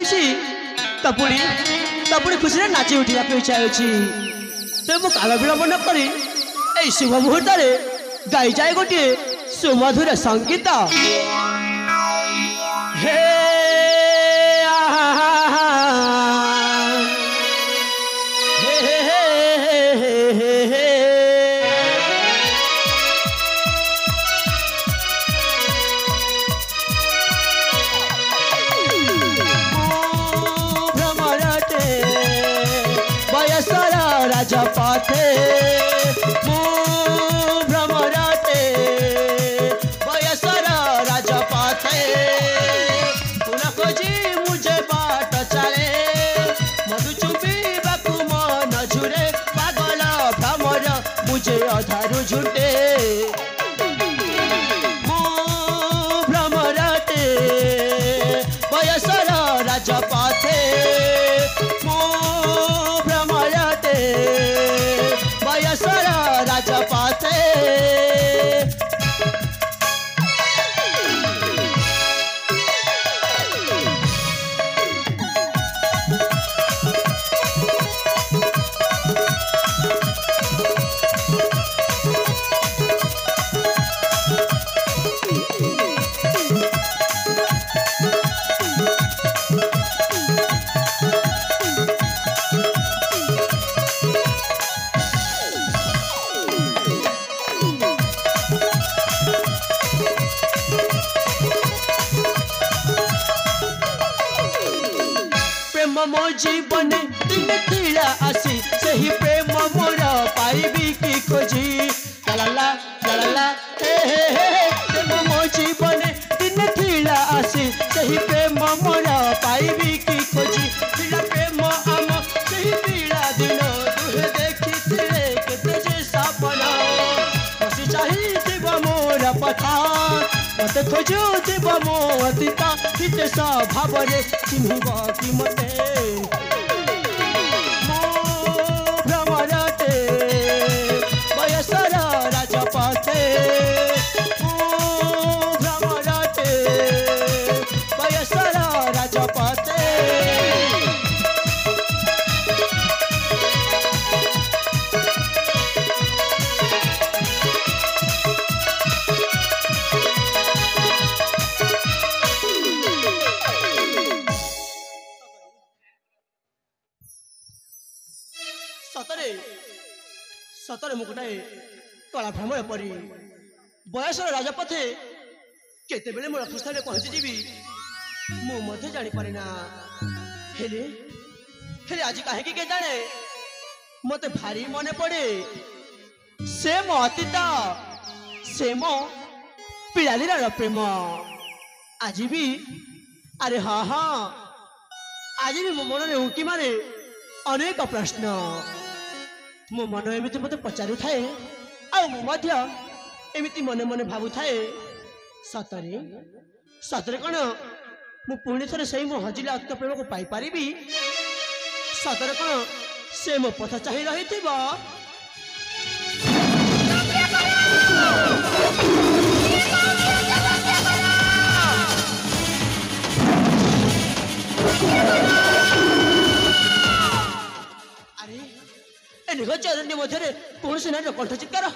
तपुड़ी तपुड़ी खुशी रे नाची उठा इच्छा होती तेज काल विलंब न करी शुभ मुहूर्त गाई जाए गोटे सुमधुर संगीत हे राजपथे भ्रमरटे बयसर राजपथे पुनः खोजी मुझे बाट चले मधु चुपी बाकू मन झुरे पागल भ्रमर मुझे अधारू झुटे भ्रमरटे बयसर राजपथे बयसर राजपथे मो जीवन दिन थिला आसी सही प्रेम मोर पाइबी की खोजी लाला लाला हे हे हे प्रेम मो जीवन दिन थिला आसी सही प्रेम मोर पाइबी की खोजी थिला प्रेम आम सही पीड़ा दिन दुहे देखी थिले केते जे सपना बसी चाही देव मोर पथा मत खोजो देव मो अतीता किते स्वभाव रे चिन्हब कि मते भ्रमरटे बयसर राजपथे भ्रमरटे बयसर राजपथे सतरे मुकुटाए कला भ्रमर परी बयसर राजपथे केते बेले मोर स्थान पहुंची जीवी मु जानी पारे ना हेले हेले आज कहीं के जाने मते भारी मने पड़े से मो अतीत से मो पिलालीर प्रेम आज भी अरे हाँ हाँ आज भी मो मन में उंकी मारे अनेक प्रश्न मो मन एमती मत पचारू थाए आमती मने मने भावु थाए सतरे सतरे कौन मु पुणी थे से मो हजिला अतीत प्रेम को पाई पारिबी सतरे कौन से मो पथ चाही रही चरण्य मध्य कौन से नारी कंठ चित्कार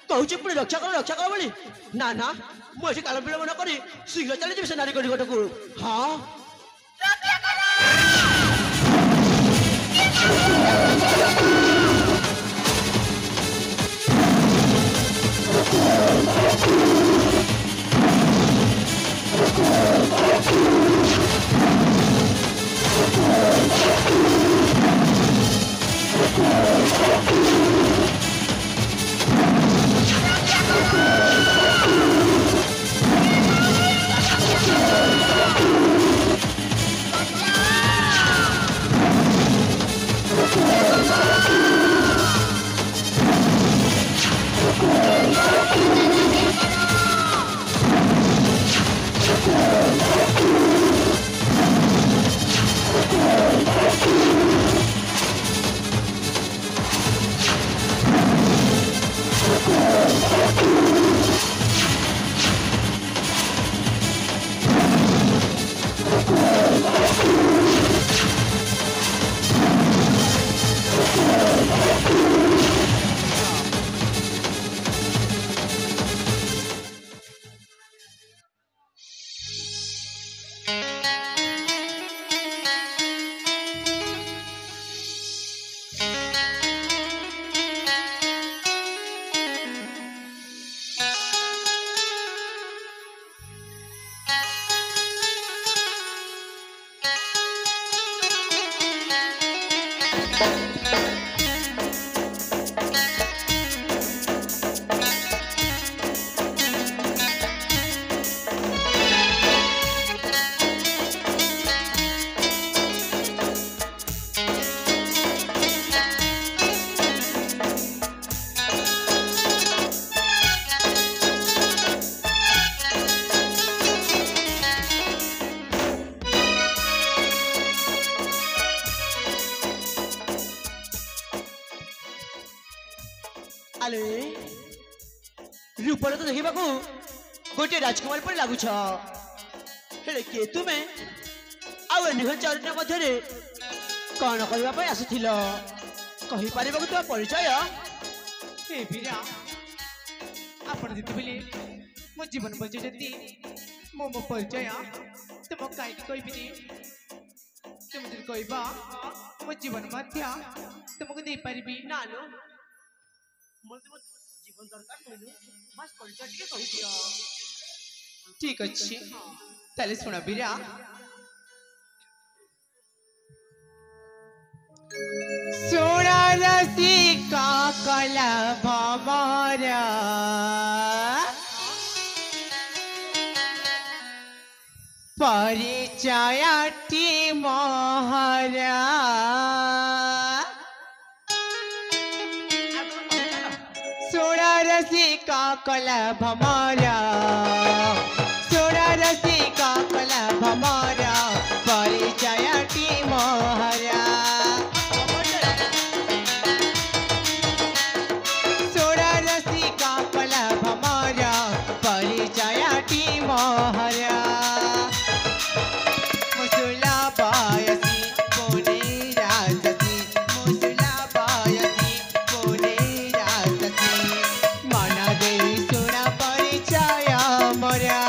कहूँ पुणी रक्षा कर बोली ना ना मुझे काल विलंब न करी शीघ्र चली जी से नारी निकट को हाँ आले रूपरे तो देखा गोटे राजकुमार पर लगुच हेले किए तुम्हें आउ एनिघर चारिटा मध्य कौन करने आसुल कहीपर तुम परिचय ए वीरा आपण जितेबले मो जीवन परिचय जति मो मो परिचय तुम कहीं कहबी तुम जो कहबा मो जीवन मध्य तुमको दे पारिबी ना लो जीवन दरकार कहलु बस परिचय टिके कहि दियो ठीक अच्छी ताले सुना वीरा सोना रसिका कला भमरा परिचयटी महरा सोना रसिका कला भमरा सोना रसिका कला भमरा परिचयटी महरा सोना रसिका कला भमरा परिचयटी महरा मुसुला बायसी पुणे राजसी मुसुला बायसी पुणे राजसी मन दे सुना परिचय मोरा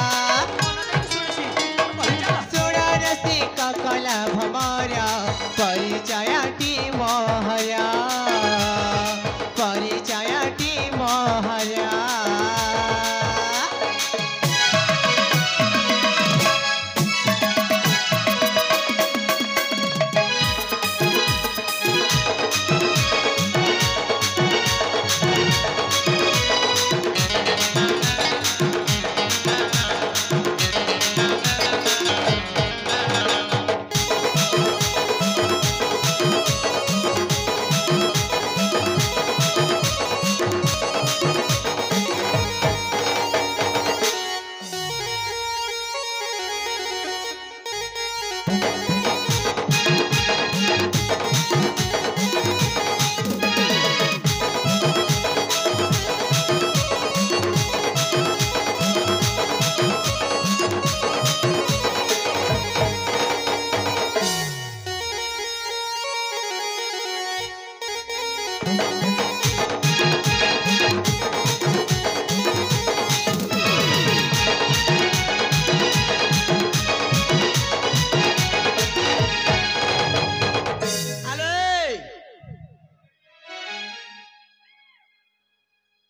सोना रसिका कला भमरा परिचयटी महरा परिचयटी महरा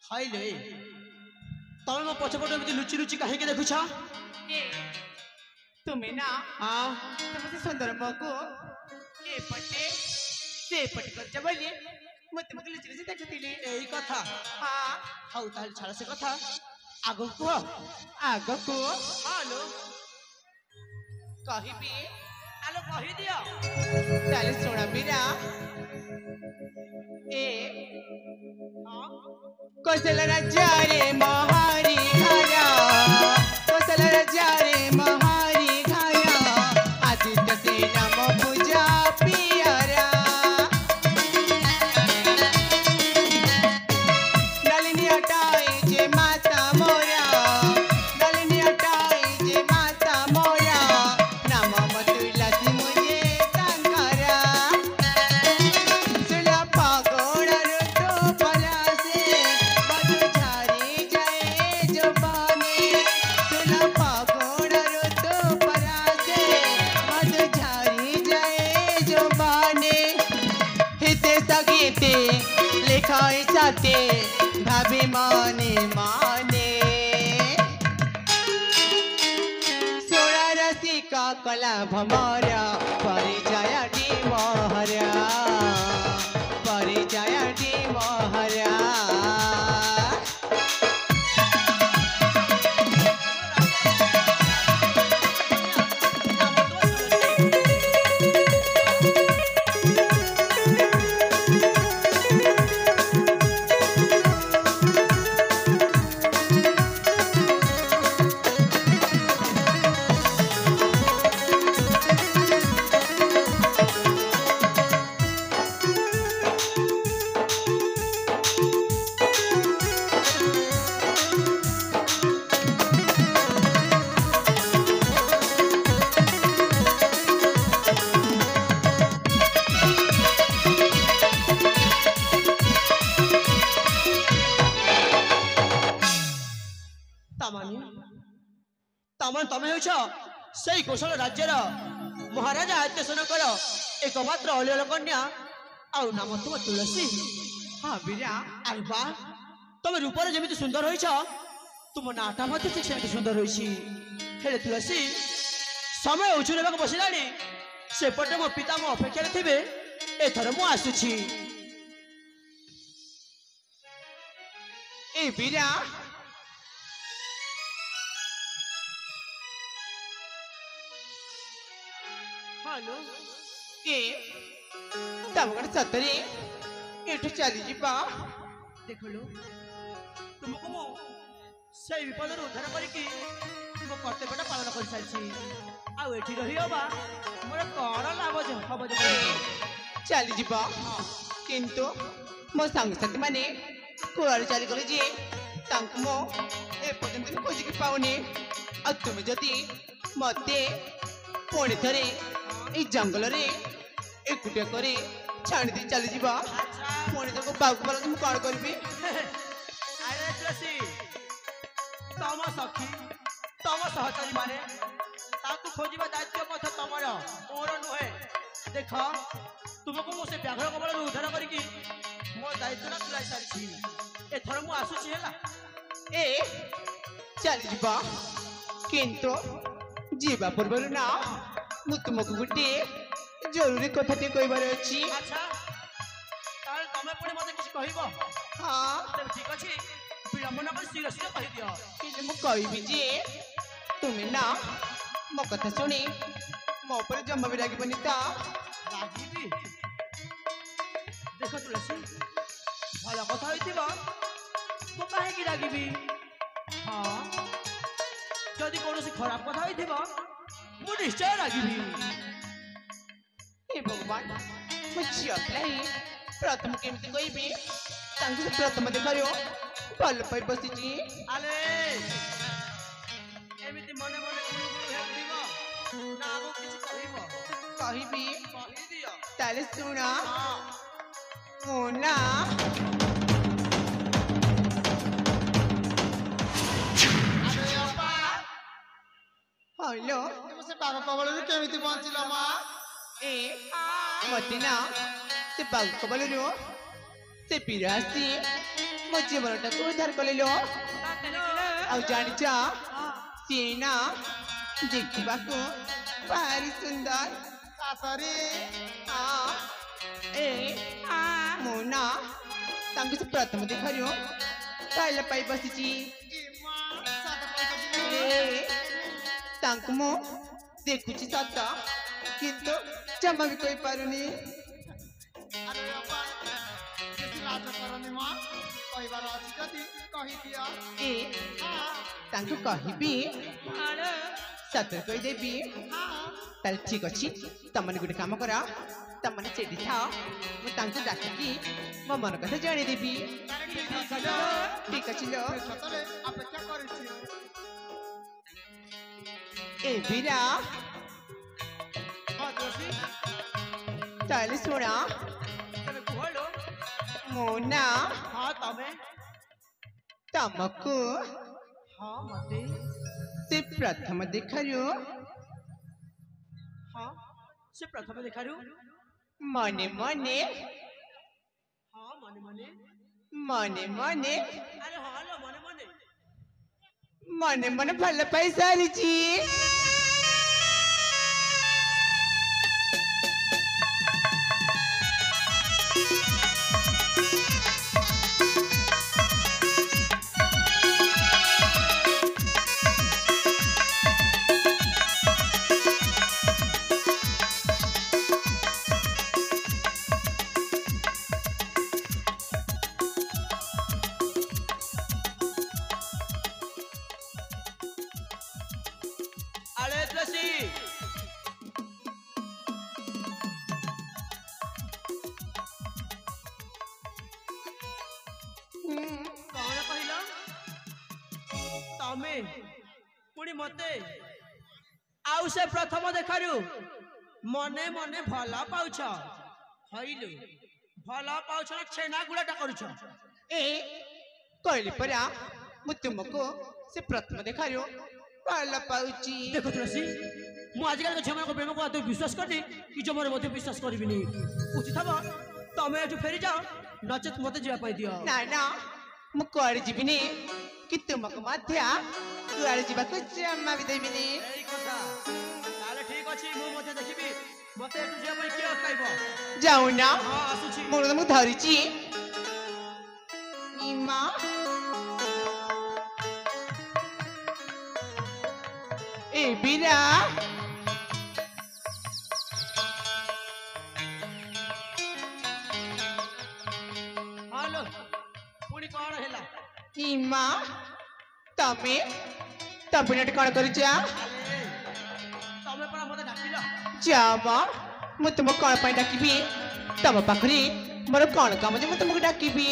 हाइले तमे मो पछपट एमती लुचि लुचि कहीं देखुछ तुम्हें ना हाँ तुमसे सुंदर मको ए पटे से पट कर बोली मैं तुमको लुचि लुचि देखुଥିଲି यही कथा हाँ हाउ ताल छाड़ से कथा आगो को हालो कहबी आलो कहि दियो ताले सुना वीरा ए कौशल राजा रे महारी घाया कौशल राजा रे महारी घाया आदित्य से नम पूजा पियरा नलिनी हटाई जे माता मोरा नलिनी हटाई जे माता मोरा नाम मतुला सी मुझे तंकरा सुला पागोड़ ऋतु परा से मधु झारी जाए जो बाने सुला पागोड़ ऋतु परा से मधु झारी जाए जो बाने हिते सगीते लिखाई साते भाभी माने माने सोना रसिका कला भमरा परिचयटी महरा ବର୍ତ୍ତମାନ ତମେ ହେଉଛ ସେଇ କୌଶଳ ରାଜ୍ୟର ମହାରାଜା ଆଦ୍ୟସନଙ୍କର ଏକମାତ୍ର ଅଲିଅଳ କନ୍ୟା ଆଉ ନାମ ତୁମ ତୁଳସୀ। हाँ बीरा ଆରେ ବା ତମେ ରୂପରେ ଯେମିତି ସୁନ୍ଦର ହୋଇଛ ତୁମ ନାଟା ମଧ୍ୟ ଠିକ ସେମିତି ସୁନ୍ଦର ହୋଇଛି। ହେଲେ ତୁଳସୀ ସମୟ ଉଛୁରିବାକୁ ବସିଲାଣି ସେପଟେ ମୋ ପିତା ମୋ ଅପେକ୍ଷାରେ ଥିବେ ଏଥର ମୁଁ ଆସୁଛି। ए बीरा ହାଲୋ ए तमगड़ सतरे एठू चली जीवा ଦେଖିଲୁ ତୁମକୁ ମୁଁ ସେଇ ବିପଦରୁ ଉଦ୍ଧାର କରିକି ମୋ କର୍ତ୍ତବ୍ୟଟା ପାଳନ କରିସାରିଛି। ଆଉ ଏଠି ରହିବା ମୋର କଣ ଲାଭ ହବ ଯେ चली जीवा किंतु मो संग साथी माने कुआड़े चली गले जे तांको मो ए पर्यंत खोजी के पाउनी आ तुम जदी मते पुणी थरे ए जंगल रे एकुटिया करे छाणी दे चली जीवा पुणी तक बागु वाला तुम कौन करबी ଆରେ ତୁଳସୀ ତମ ସଖୀ ତମ ସହଚାରୀ ମାନେ ତାକୁ ଖୋଜିବା ଦାୟିତ୍ୱ ମଧ୍ୟ ତମର ମୋର ନୁହେଁ। ଦେଖ ତୁମକୁ ମୁଁ ସେ ବ୍ୟାଘ୍ର କବଳରୁ ଉଦ୍ଧାର କରିକି ମୋ ଦାୟିତ୍ୱଟା ତୁଲାଇ ସାରିଛି। ଏଥର ମୁଁ ଆସୁଛି ହେଲା। ए चली जीवा किंतु जीवा पूर्व ना मु तुमको गोटे जरूरी कथाटे कहबार अछि। ଆଚ୍ଛା ତାହେଲେ ତମେ ପୁଣି ମୋତେ କିଛି କହିବ? हाँ ତେବେ ଠିକ ଅଛି ବିଳମ୍ବ ନ କରି ଶୀଘ୍ର ଶୀଘ୍ର କହିଦିଅ। कि मु कहबी जे तुम्हें ना मो कथा सुनी मो पर जम्मा भी रागिबनी ता ରାଗିବି? ଦେଖ ତୁଳସୀ ଭଲ କଥା ହୋଇଥିବ ମୁଁ କାହିଁକି ରାଗିବି? ହଁ ଯଦି କୌଣସି ଖରାପ କଥା ହୋଇଥିବ ମୁଁ ନିଶ୍ଚୟ ରାଗିବି। हे भगवान मु झिया पिलाई प्रथम केमती कहबी तांको से प्रथम देखायो भल पाई बसिची ଆରେ ଏମିତି ମନେ ମନେ ଗୁଣୁ ଗୁଣୁ ହେଉଥିବ ନା ଆଉ କିଛି କହିବ? कहबी କହିଦିଅ। ताले सुना ହଁ मोना हेलो ସେ ପାଗ କବଳରୁ କେମିତି ବଞ୍ଚିଲ ମା? ए मते ना से बाग कबलरो से पिरासी मो जीवनटा को उद्धार कलेलो आ जानिचा सीना देखिबाको भारी सुंदर ଶାଶରୀ आ ए मोना तांको से प्रथम देखारियो काला पाई बसिची ଇ ମା ସାତ ପଇସା ଦିନ ए तांको मो देखुची सत किंतु जमा भी कोई पारुनी ଆରେ ବାପା ବେଶୀ ଲାଜ କରନି ମା କହିବାର ଅଛି ଯଦି କହିଦିଅ। ए ହଁ तांको कहबी सतर कही देबी ହଁ ताल ठीक अच्छी तमने गोटे काम करा तमने सेठी था मु तांको डाकिकी मो मन कथा जानी देबी ତାହେଲେ ଠିକ ଅଛି ଲୋ। ठीक अच्छी लो ସେ ସତରେ ଅପେକ୍ଷା କରିଛି। ए बीरा ହଁ ତୁଳସୀ ताले सुना ତେବେ କୁହଲୋ। मोना ହଁ ତମେ तमको ହଁ ମତେ से प्रथम देखारियो ହଁ ସେ ପ୍ରଥମେ ଦେଖାରୁ मने मने ହଁ ମନେ ମନେ मने मने ଆରେ ହଁ ଲୋ ମନେ ମନେ मने मने भल पाई सारी जी ଆରେ ତୁଳସୀ କଣ କହିଲ ତମେ ପୁଣି ମତେ ଆଉ ସେ ପ୍ରଥମ ଦେଖାରୁ ମନେ ମନେ ଭଲ ପାଉଛ ହଇଲୁ ଭଲ ପାଉଛ ନା ଛେନା ଗୁଡ଼ାଟା କରୁଛ ए कहली परा मु तुमको से प्रथम देखारियो ଭଲ ପାଉଛି ଦେଖ ତୁଳସୀ ମୁଁ ଆଜିକାଲି ଝିଅମାନଙ୍କ ପ୍ରେମକୁ ଆଦৌ ବିଶ୍ୱାସ କରିନି କି ଜମାରେ ମଧ୍ୟ ବିଶ୍ୱାସ କରିବିନି ଉଚିତ ହବ ତମେ ଏଠୁ ଫେରିଯାଅ ନଚେତ୍ ମତେ ଯିବା ପାଇଁ ଦିଅ ନା ନା ମୁଁ କୁଆଡେ ଯିବିନି କି ତୁମକୁ ମଧ୍ୟ କୁଆଡେ ଯିବାକୁ ଜମା ବି ଦେବିନି ଏଇ କଥା ତାହେଲେ ଠିକ ଅଛି ମୁଁ ମଧ୍ୟ ଦେଖିବି ମତେ ଏଠୁ ଯିବା ପାଇଁ କିଏ ଅଟକାଇବ ଯାଉନା ହଁ ଆସୁଛି ମୁଁ ତମକୁ ଧରିଛି ଇମା ଏ ବୀରା ହାଲୋ ପୁଣି କଣ ହେଲା ଇମା ତମେ ତମେ ଏଠି କଣ କରୁଛ ଆରେ ତମେ ପରା ମତେ ଡାକିଲ ଯାମ ମୁଁ ତୁମକୁ କଣ ପାଇଁ ଡାକିବି ତମ ପାଖରେ ମୋର କଣ କାମ ଯେ ମୁଁ ତୁମକୁ ଡାକିବି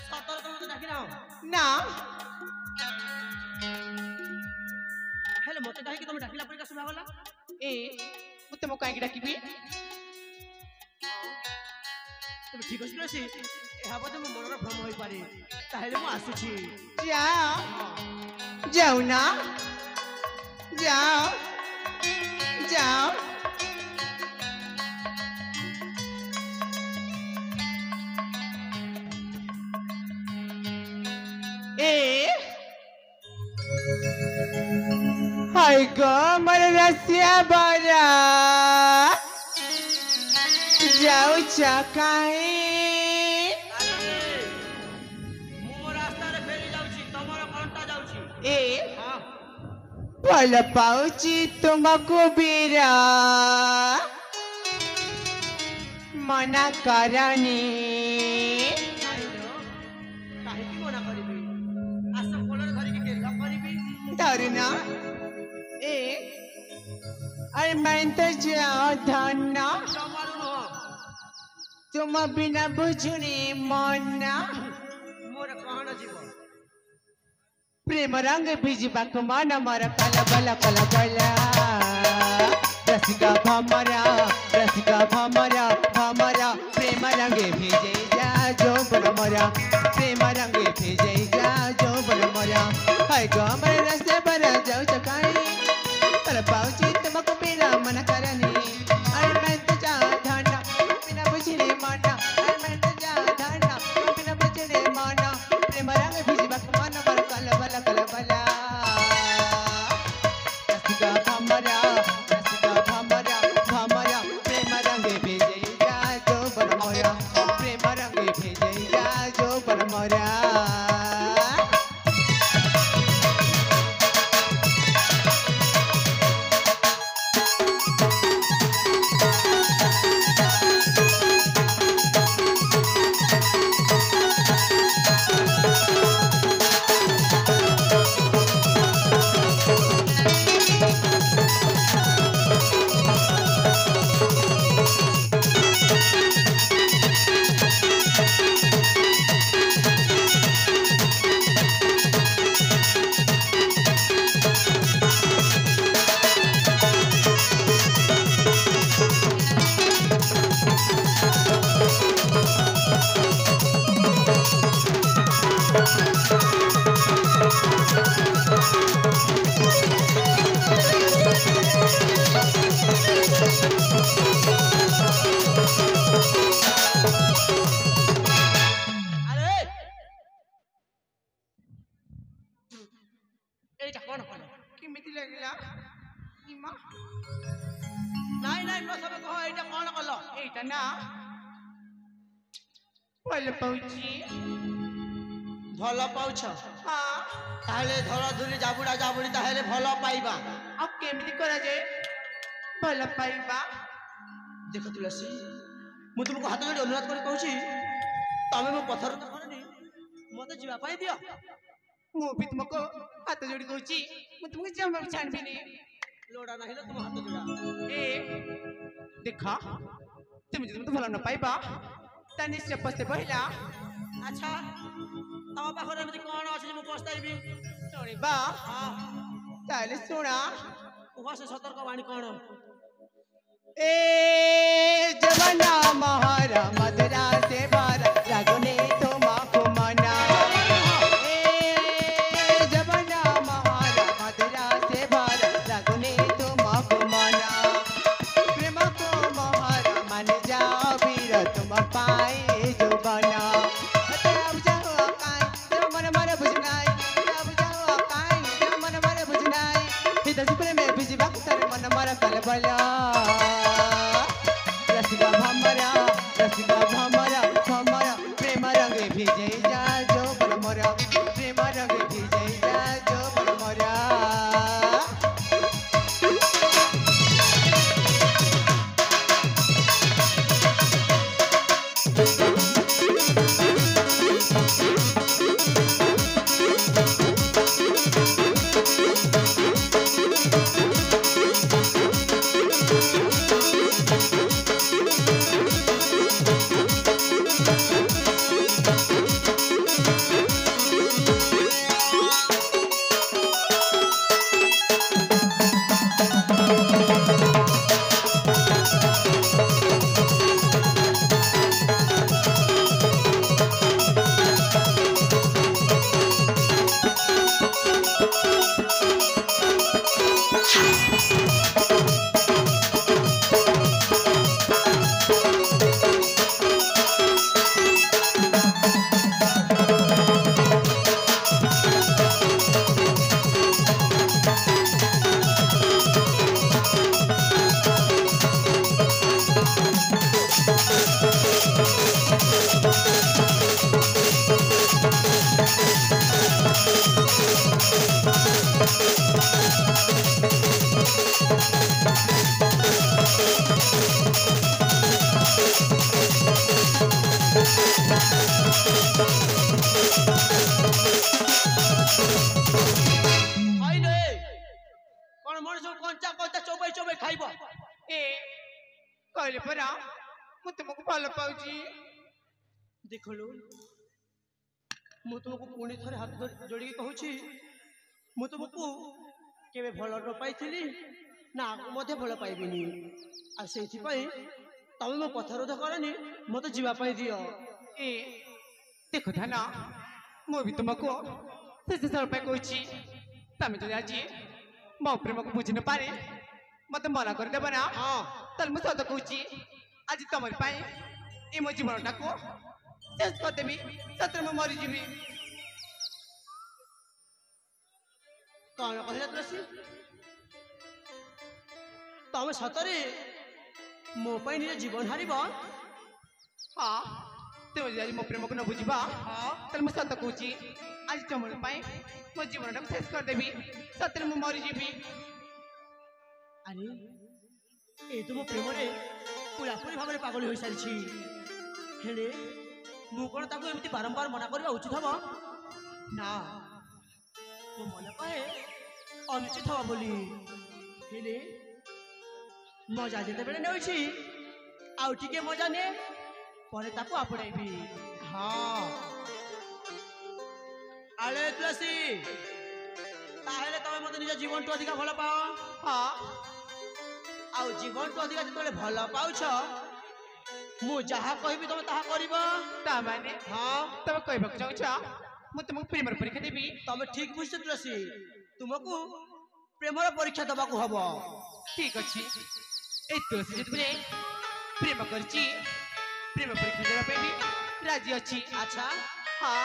ସତରେ ତମେ ମତେ ଡାକିନାହ ନା ହେଲେ ମତେ କାହିଁକି ତମେ ଡାକିଲା ପରିକା ଶୁଭାଗଲା ଏ ମୁଁ ତୁମକୁ କାହିଁକି ଡାକିବି ତେବେ ଠିକ ଅଛି ତୁଳସୀ ଏହା ବୋଧେ ମୋ ମନର ଭ୍ରମ ହୋଇପାରେ ତାହେଲେ ମୁଁ ଆସୁଛି ଯାଅ ଯାଉ ନା ଯାଅ ଯାଅ ए हाय गो मर रसिया बरा जाऊ चकाई ମୁଁ ମୋ ରାସ୍ତାରେ ଫେରି ଯାଉଛି ତମର କଣ୍ଟା ଯାଉଛି ए ହଁ ଭଲ ପାଉଛି ତୁମକୁ ବୀରା ମନା କରନି କାହିଁକି ମନା କରିବି ଆସ କୋଳରେ ଧରିକି ଗେଲ କରିବି धरना ए अरे मैं तो जाओ धरना ଜମାରୁ ନୁହଁ तुम बिना बुझुनी मना ମୋର କଣ ଯିବ प्रेम रंग भिजबाक मन मर कल बल रसिका भमरा प्रेम रंग भिजे जा जो बन मरा प्रेम रंग भिजे जा जो बन मरा हाय गमर रस्ते पर जाऊ चकाई पर पाउची तुमको बिना मन करनी अरे मैं तो जा धना बिना बुझने माना अरे मैं तो जा धना बिना बुझने माना प्रेम रंग भिजबाक मन मर कल बल रसिका भमरा प्रेम रंग भिजे जा जो बन मरा प्रेम रंग भिजे जा जो बन मरा ଆରେ ଏଇଟା କଣ କଲ କେମିତି ଲାଗିଲା ଇମା ନାଇଁ ନାଇଁ ପ୍ରଥମେ କହ ଏଇଟା କଣ କଲ ଏଇଟା ନା ଭଲ ପାଉଛି ଭଲ ପାଉଛ ହଁ ତାହେଲେ ଧରା ଧୁରି ଜାବୁଡା ଜାବୁଡି ତାହେଲେ ଭଲ ପାଇବା ଆଉ କେମିତି କରାଯାଏ ଭଲ ପାଇବା ଦେଖ ତୁଳସୀ ମୁଁ ତୁମକୁ ହାତ ଯୋଡ଼ି ଅନୁରୋଧ କରି କହୁଛି ତମେ ମୋ ପଥର ତ କରନି ମତେ ଯିବା ପାଇଁ ଦିଅ ମୁଁ ବି ତୁମକୁ ହାତ ଯୋଡ଼ି କହୁଛି ମୁଁ ତୁମକୁ ଜମା ବି ଛାଣିବିନି ଲୋଡ଼ା ନାହିଁ ତୁମ ହାତ ଯୋଡ଼ା ଏ ଦେଖ তুমি যদি মতো ভালো না পাইবা তা নিশ্চয় পস্তে বহিলা ଆଚ୍ଛା ତମ ପାଖରେ ଏମିତି କଣ ଅଛି ଯେ ମୁଁ ପସ୍ତାଇବି ଶୁଣିବା ହଁ ତାହେଲେ ଶୁଣ କୁହ ସେ ସତର୍କ ବାଣୀ କଣ ए जवना महारा मदरा से बारा रागुने तो माखो मना ए जवना महारा କହିଲେ ପରା ମୁଁ ତୁମକୁ ଭଲ ପାଉଛି। ଦେଖିଲୁ ମୁଁ ତୁମକୁ ପୁଣି ଥରେ ହାତ ଯୋଡ଼ିକି କହୁଛି ମୁଁ ତୁମକୁ କେବେ ଭଲ ନ ପାଇଥିଲି ନା ଆଗକୁ ମଧ୍ୟ ଭଲ ପାଇବିନି। ଆଉ ସେଇଥିପାଇଁ ତମେ ମୋ ପଥରୋଧ କରନି, ମୋତେ ଯିବା ପାଇଁ ଦିଅ। ଏ ଦେଖ ଧାନ, ମୁଁ ବି ତୁମକୁ ଶେଷ ଥର ପାଇଁ କହୁଛି, ତମେ ଯଦି ଆଜି ମୋ ପ୍ରେମକୁ ବୁଝି ନ ପାରେ ମତେ ମନା କରିଦେବ ନା, ହଁ ତାହେଲେ ମୁଁ ସତ କହୁଛି ଆଜି ତମରି ପାଇଁ ଏ ମୋ ଜୀବନଟାକୁ ଶେଷ କରିଦେବି। ସତରେ ମୁଁ ମରିଯିବି। କଣ କହିଲା ତୁଳସୀ? ତମେ ସତରେ ମୋ ପାଇଁ ନିଜ ଜୀବନ ହାରିବ? ହଁ, ତୁମେ ଯଦି ଆଜି ମୋ ପ୍ରେମକୁ ନ ବୁଝିବା ତାହେଲେ ମୁଁ ସତ କହୁଛି ଆଜି ତମରି ପାଇଁ ମୋ ଜୀବନଟାକୁ ଶେଷ କରିଦେବି। ସତରେ ମୁଁ ମରିଯିବି। ଆରେ ଏ ତ ମୋ ପ୍ରେମରେ ପୁରାପୁରି ଭାବରେ ପାଗଳ ହୋଇସାରିଛି। ହେଲେ ମୁଁ କଣ ତାକୁ ଏମିତି ବାରମ୍ବାର ମନା କରିବା ଉଚିତ ହବ? ନା, ମୋ ମନେ କହେ ଅନୁଚିତ ହବ ବୋଲି। ହେଲେ ମଜା ଯେତେବେଳେ ନେଉଛି ଆଉ ଟିକେ ମଜା ନେ, ପରେ ତାକୁ ଆପଣେଇବି। ହଁ ଆଳେ ତୁଳସୀ, ତାହେଲେ ତମେ ମତେ ନିଜ ଜୀବନଠୁ ଅଧିକା ଭଲ ପାଅ? ହଁ, ଆଉ ଜୀବନଠୁ ଅଧିକା ଯେତେବେଳେ ଭଲ ପାଉଛ, ମୁଁ ଯାହା କହିବି ତମେ ତାହା କରିବ? ତାମାନେ ହଁ, ତମେ କହିବାକୁ ଚାହୁଁଛ ମୁଁ ତୁମକୁ ପ୍ରେମର ପରୀକ୍ଷା ଦେବି? ତମେ ଠିକ ବୁଝିଛ ତୁଳସୀ, ତୁମକୁ ପ୍ରେମର ପରୀକ୍ଷା ଦେବାକୁ ହବ। ଠିକ ଅଛି, এই ତୁଳସୀ ଯେତେବେଳେ ପ୍ରେମ କରିଛି, ପ୍ରେମ ପରୀକ୍ଷା ଦେବା ପାଇଁ ବି ରାଜି ଅଛି। ଆଚ୍ଛା, ହଁ,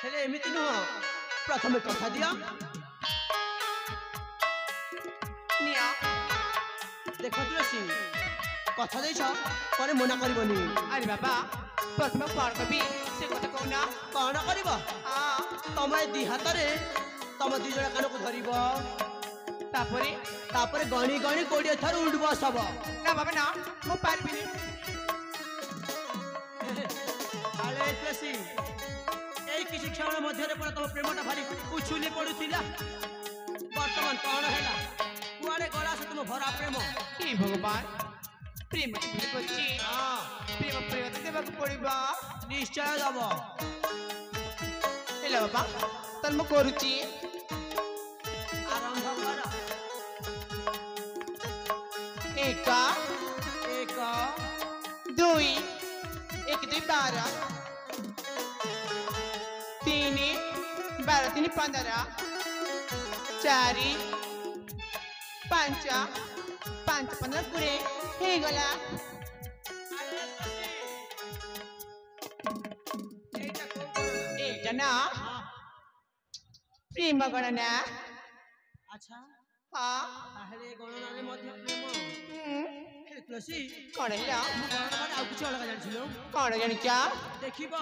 ହେଲେ ଏମିତି ନୁହଁ, ପ୍ରଥମେ କଥା ଦିଅ। ନିଅ। ଦେଖ ତୁଳସୀ, କଥା ଦେଇଛ, ପରେ ମନା କରିବନି। ଆରେ ବାବା, ପ୍ରଥମେ କଣ କରିବି ସେ କଥା କହୁନା। କଣ କରିବ? ହଁ, ତମେ ଦି ହାତରେ ତମ ଦି ଜଣ କାନକୁ ଧରିବ, ତାପରେ ତାପରେ ଗଣି ଗଣି 20 ଥର ଉଠ ବସ ହବ। ନା ବାବା ନା, ମୁଁ ପାରିବିନି। ଆଳେ ତୁଳସୀ, ଏଇ କିଛି କ୍ଷଣ ମଧ୍ୟରେ ପରେ ତମ ପ୍ରେମଟା ଭାରି ଉଛୁଲି ପଡୁଥିଲା, ବର୍ତ୍ତମାନ କଣ ହେଲା? କୁଆଡେ ଗଲା ସେ ତୁମ ଭରା ପ୍ରେମ? ହେ ଭଗବାନ, ପ୍ରେମ ଯେତେବେଳେ କରିଛି ହଁ, ପ୍ରେମ ପରୀକ୍ଷା ଦେବାକୁ ପଡିବ। ନିଶ୍ଚୟ ଦବ। ହେଲା ବାବା, ତାହେଲେ ମୁଁ କରୁଛି। ଆରମ୍ଭ କର। 1 1 2 1 2 12 3 12 3 15 4 5 5 15 20 ହେଇଗଲା। এইটা না প্রেম গণনা। আচ্ছা, হ্যাঁ, তাহলে ଏ ଗଣନାରେ ମଧ୍ୟ ପ୍ରେମ। ହେଲେ ତୁଳସୀ, କଣ ହେଲା? ମୁଁ ଗଣନା ମାନେ ଆଉ କିଛି ଅଲଗା ଜାଣିଥିଲୁ? କଣ ଜାଣିଛ? ଦେଖିବ?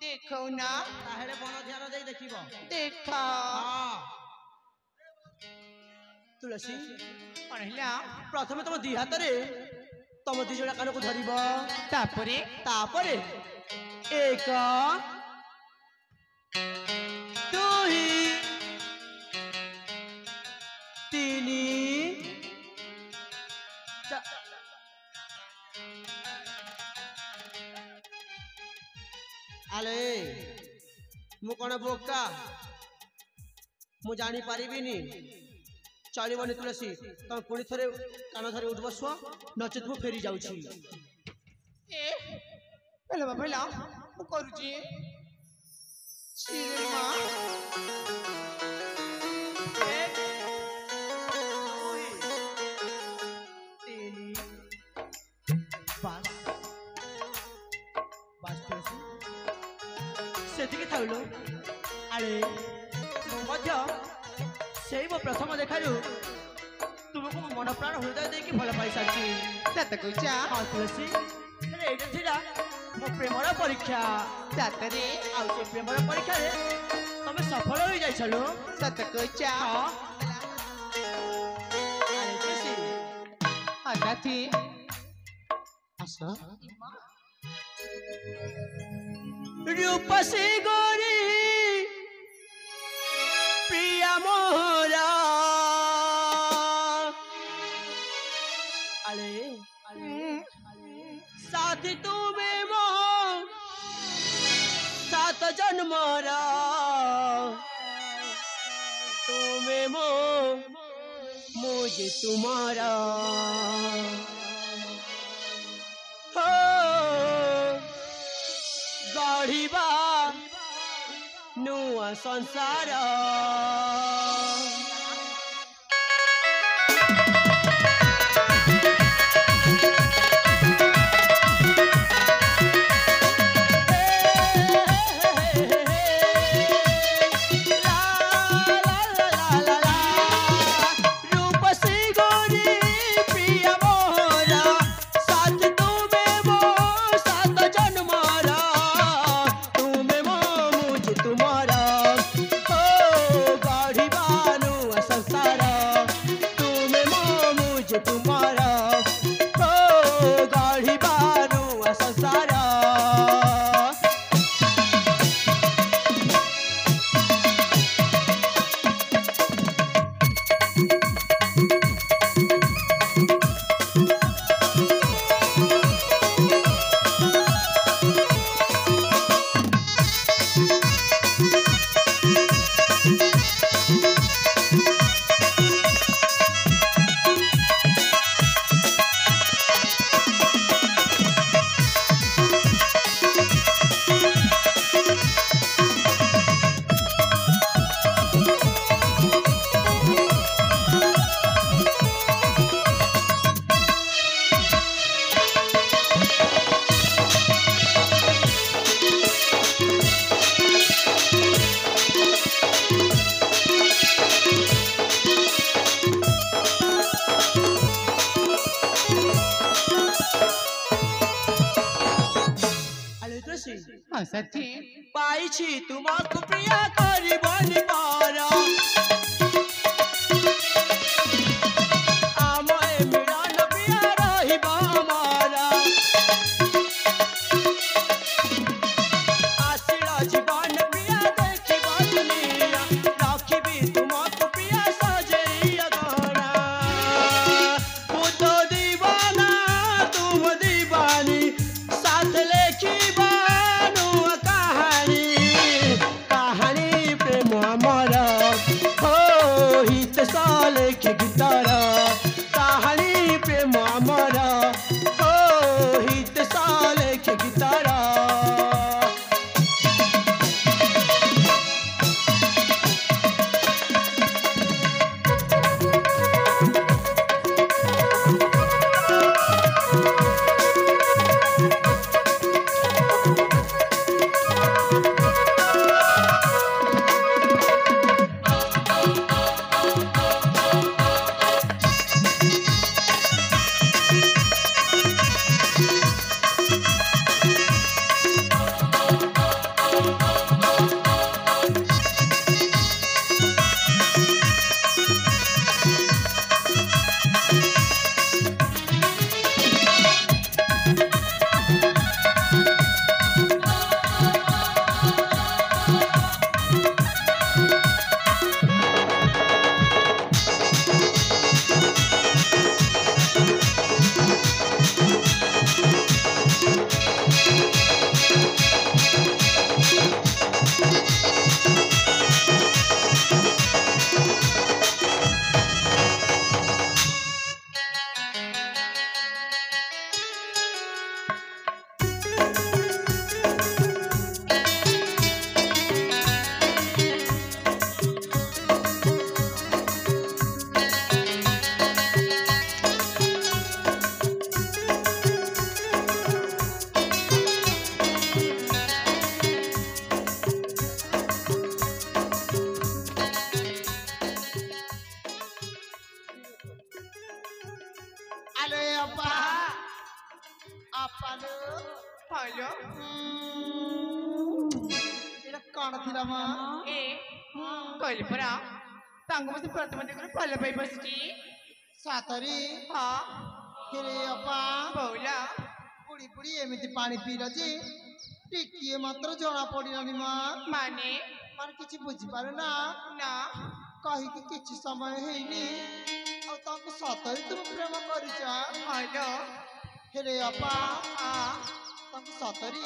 ଦେଖଉ ନା, ତାହେଲେ ମନ ଧ୍ୟାନ ଦେଇ ଦେଖିବ। ଦେଖ। ହଁ, ତୁଳସୀ, କଣ ହେଲା? ପ୍ରଥମେ ତମ ଦି ହାତରେ ତମ ଦି ଜଣ କାନକୁ ଧରିବ, ତାପରେ ତାପରେ 1 2 3 ଆଲେ ମୁଁ କଣ ବୋକା? ମୁଁ ଜାଣିପାରିବିନି? ଚଳିବନି ତୁଳସୀ, ତମେ ପୁଣି ଥରେ କାନ ଧରି ଉଠ ବସୁଅ, ନଚେତ ମୁଁ ଫେରି ଯାଉଛି। ଏ ହେଲା ବାବା, ହେଲା ମୁଁ କରୁଛି। ଶିରେ ମା, 1 2 3 ବାସ୍ ବାସ୍ ତୁଳସୀ, ସେତିକି ଥାଉଲୋ। ଆରେ ମୁଁ ମଧ୍ୟ ସେଇ ମୋ ପ୍ରଥମ ଦେଖାରୁ ତୁମକୁ ମୋ ମନ ପ୍ରାଣ ହୃଦୟ ଦେଇକି ଭଲ ପାଇସାରିଛି। ସତ କହୁଛ? ହଁ ତୁଳସୀ, ହେଲେ ଏଇଟା ଥିଲା ମୋ ପ୍ରେମର ପରୀକ୍ଷା। ସତରେ? ଆଉ ସେ ପ୍ରେମର ପରୀକ୍ଷାରେ ତମେ ସଫଳ ହୋଇଯାଇଛ ଲୋ। ସତ କହୁଛ? ହଁ, ଆରେ ତୁଳସୀ, ହଠାତ୍ ଆସ। ରୂପସୀ ଗୋରୀ ପ୍ରିୟା ମୋରା। ଆଳେ साथी तुमे मो सात जन्मरा तुमे मो मुझे तुम्हारा हो गढ़िबा नुआ संसार हाँ सच्ची पाइछि तुमको प्रिय करिबनि पार आमय मिलन प्रिय रहिब मारा आशिर जीवन प्रिय देखिब दुनिया रखिबि तुमको प्रिय सजैया गणा मु तो दीवाना तुम दीवानी साथ लेखिबा के गिटार कहानी प्रेम अमर हो हित साले के गिटार कौन थी रमा ए कहली परा तांग मते प्रथम देखो पल्ले पाई बसची सातरी हां हिरे अपा बौला पुड़ी पुड़ी एमिति पानी पीला जी टिकिए मात्र जना पड़िलानी मा माने माने किछि बुझी पारे ना ना कहि कि किछि समय हेनी आ ताको सातरी तुम प्रेम करिचा हालो ହେଲେ ଅପା ତାଙ୍କୁ ସତରେ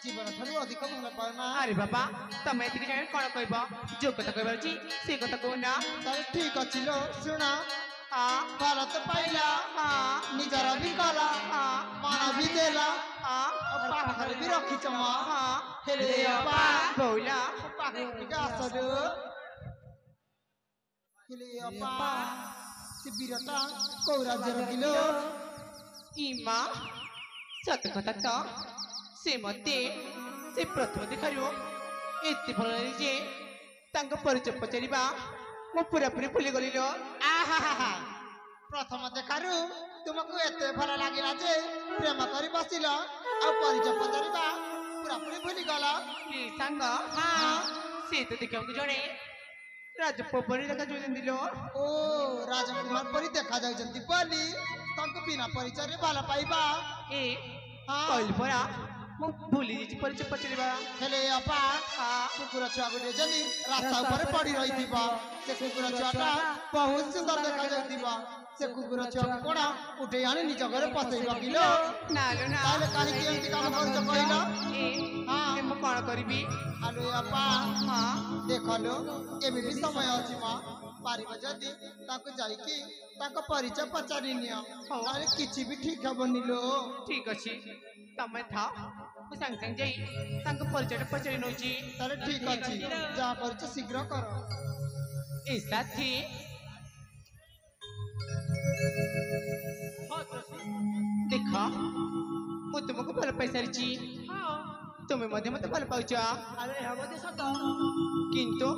ଜୀବନ ଠାରୁ ଅଧିକ ଭଲ ପାଉନା। ଆରେ ବାବା ତମେ ଏତିକି ଜାଣି କଣ କହିବ ଯୋଉ କଥା କହିବାର ଅଛି ସେ କଥା କହୁନା। ତାହେଲେ ଠିକ ଅଛି ଲୋ ଶୁଣ। ହଁ ଭାରତ ପାଇଲା ହଁ ନିଜର ବି କଲା ହଁ ମାନ ବି ଦେଲା ହଁ ଆଉ ପାଖରେ ବି ରଖିଛ ମା। ହଁ ହେଲେ ଅପା ବଉଲା ପାଖକୁ ଟିକେ ଆସଲୁ। ହେଲେ ଅପା ସେ ବୀରଟା କୋଉ ରାଜ୍ୟର କିଲୋ? ଇମା ସତ କଥା ତ ସେ ମତେ ସେ ପ୍ରଥମ ଦେଖାରୁ ଏତେ ଭଲ ଲାଗେ ଯେ ତାଙ୍କ ପରିଚୟ ପଚାରିବା ମୁଁ ପୁରାପୁରି ଭୁଲିଗଲି ଲୋ। ଆହାହାହା ପ୍ରଥମ ଦେଖାରୁ ତୁମକୁ ଏତେ ଭଲ ଲାଗିଲା ଯେ ପ୍ରେମ କରି ବସିଲ ଆଉ ପରିଚୟ ପଚାରିବା ପୁରାପୁରି ଭୁଲିଗଲ। ଏ ସାଙ୍ଗ ସେ ତ ଦେଖିବାକୁ ଜଣେ ରାଜପୁଅ ପରି ଦେଖାଯାଉଛନ୍ତି ଲୋ। ଓ ରାଜକୁମାର ପରି ଦେଖାଯାଉଛନ୍ତି ବୋଲି ତାଙ୍କୁ ବିନା ପରିଚୟରେ ଭଲ ପାଇବା। ଏ ହଁ କହିଲି ପରା ମୁଁ ଭୁଲି ଯାଇଛି ପରିଚୟ ପଚାରିବା। ହେଲେ ଅପା କୁକୁର ଛୁଆ ଗୋଟେ ଯଦି ରାସ୍ତା ଉପରେ ପଡି ରହିଥିବ ସେ କୁକୁର ଛୁଆଟା ବହୁତ ସୁନ୍ଦର ଦେଖାଯାଉଥିବ। ସେ କୁକୁର ଛୁଆକୁ କଣ ଉଠେଇ ଆଣି ନିଜ ଘରେ ପଶେଇବ କିଲୋ? ନା ଲୋ ନା ତାହେଲେ କାହିଁକି ଏମିତି କାମ କରୁଛ କହିଲ? ଏ ମୁଁ କଣ କରିବି? ଆଲୋ ଅପା ହଁ ଦେଖଲୋ ଏବେ ବି ସମୟ ଅଛି ମା। ପାରିବ ଯଦି ତାଙ୍କୁ ଯାଇକି ତାଙ୍କ ପରିଚୟ ପଚାରି ନିଅ ନହେଲେ କିଛି ବି ଠିକ ହବନି ଲୋ। ଠିକ ଅଛି ତମେ ଥାଅ ମୁଁ ସାଙ୍ଗେ ସାଙ୍ଗେ ଯାଇ ତାଙ୍କ ପରିଚୟଟା ପଚାରି ନଉଛି। ତାହେଲେ ଠିକ ଅଛି ଯାହା କରୁଛ ଶୀଘ୍ର କର। ଏ ସାଥୀ ଦେଖ ମୁଁ ତୁମକୁ ଭଲ ପାଇ ସାରିଛି ତୁମେ ମଧ୍ୟ ମତେ ଭଲ ପାଉଛ ଆରେ ଏହା ମଧ୍ୟ ସତ। କିନ୍ତୁ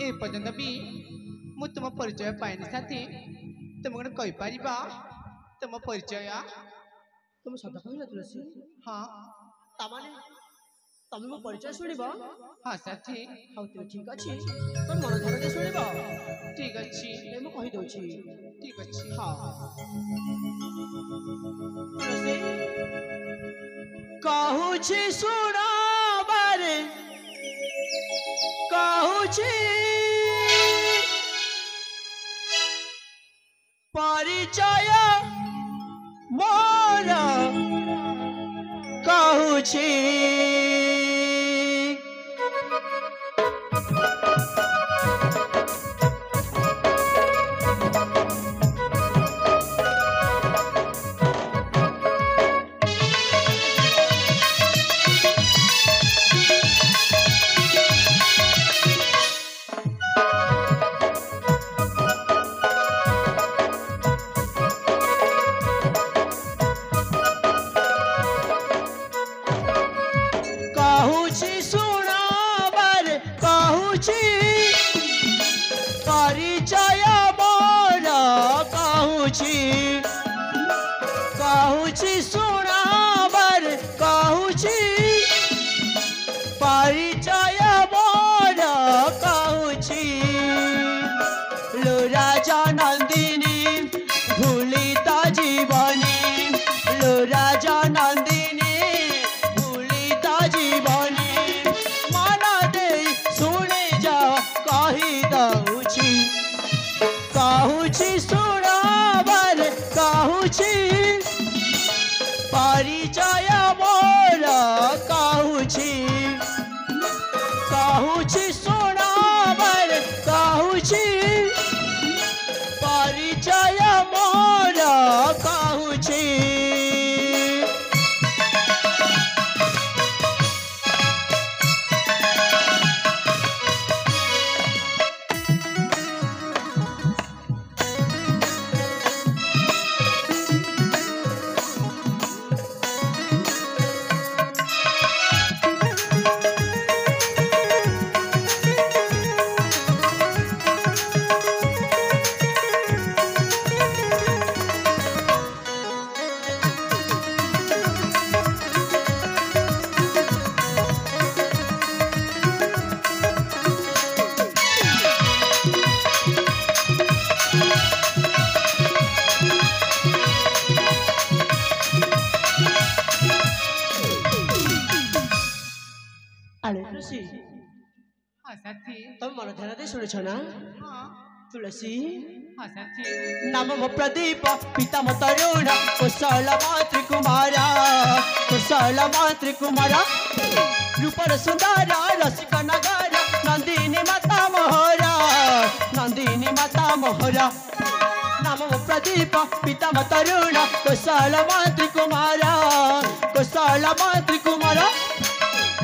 ଏ ପର୍ଯ୍ୟନ୍ତ ବି ମୁଁ ତୁମ ପରିଚୟ ପାଇନି ସାଥୀ। ତୁମେ କଣ କହିପାରିବ ତୁମ ପରିଚୟ? তুমি ସତ କହିଲ ତୁଳସୀ। ହଁ ତାମାନେ ତମେ ମୋ ପରିଚୟ ଶୁଣିବ? ହଁ ସାଥୀ ହଉ ତେବେ ଠିକ ଅଛି ତମେ ମନ ଧ୍ୟାନ ଦେଇ ଶୁଣିବ। ଠିକ ଅଛି ଏ ମୁଁ କହିଦଉଛି। ଠିକ ଅଛି ହଁ ତୁଳସୀ କହୁଛି ଶୁଣ ବାରେ କହୁଛି ପରିଚୟ ମୋର କହୁଛି କହୁଛି ଶୁଣ ବାରେ କହୁଛି ପରିଚୟ ମୋର କହୁଛି କହୁଛି ଶୁଣ ବାରେ କହୁଛି ପରିଚୟ ମୋର କହୁଛି लो राजा नंदिनी भूलिता जीवनी लो राजा नंदिनी भूलिता जीवनी मन दे शुणी जाओ कही दउछि कहुछि शुण बारे कहुछि परिचय मोर कहुछि कहुछि शुण बारे कहुछि परिचय मोर कहुछि ଆରେ ଋଷି ହଁ ସାଥୀ ତମେ ମନ ଧ୍ୟାନ ଦେଇ ଶୁଣିଛ ନା? ହଁ तुलसी हाँ साथी नमो प्रदीप पिता तरुण कुशल मातृ कुमारा कुशल मातृ कुमारा रूपर सुंदर रसिक नगर नंदिनी माता मोहरा नंदिनी माता मोहरा नमो प्रदीप पिता तरुण कुशल मातृ कुमारा कुशल मातृ कुमारा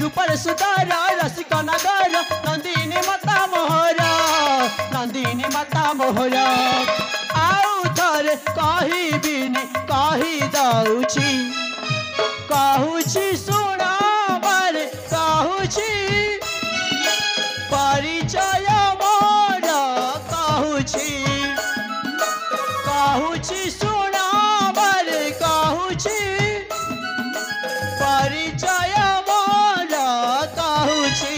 रूपर सुंदर रसिक नगर नंदिनी माता मोहरा नंदिनी माता मोहरा आउ थरे कहबिनी कही दउछि कहूछि सुना बारे कहूछि परिचय मोर कहूछि कहूछि सुना बारे कहूछि परिचय मोर कहूछि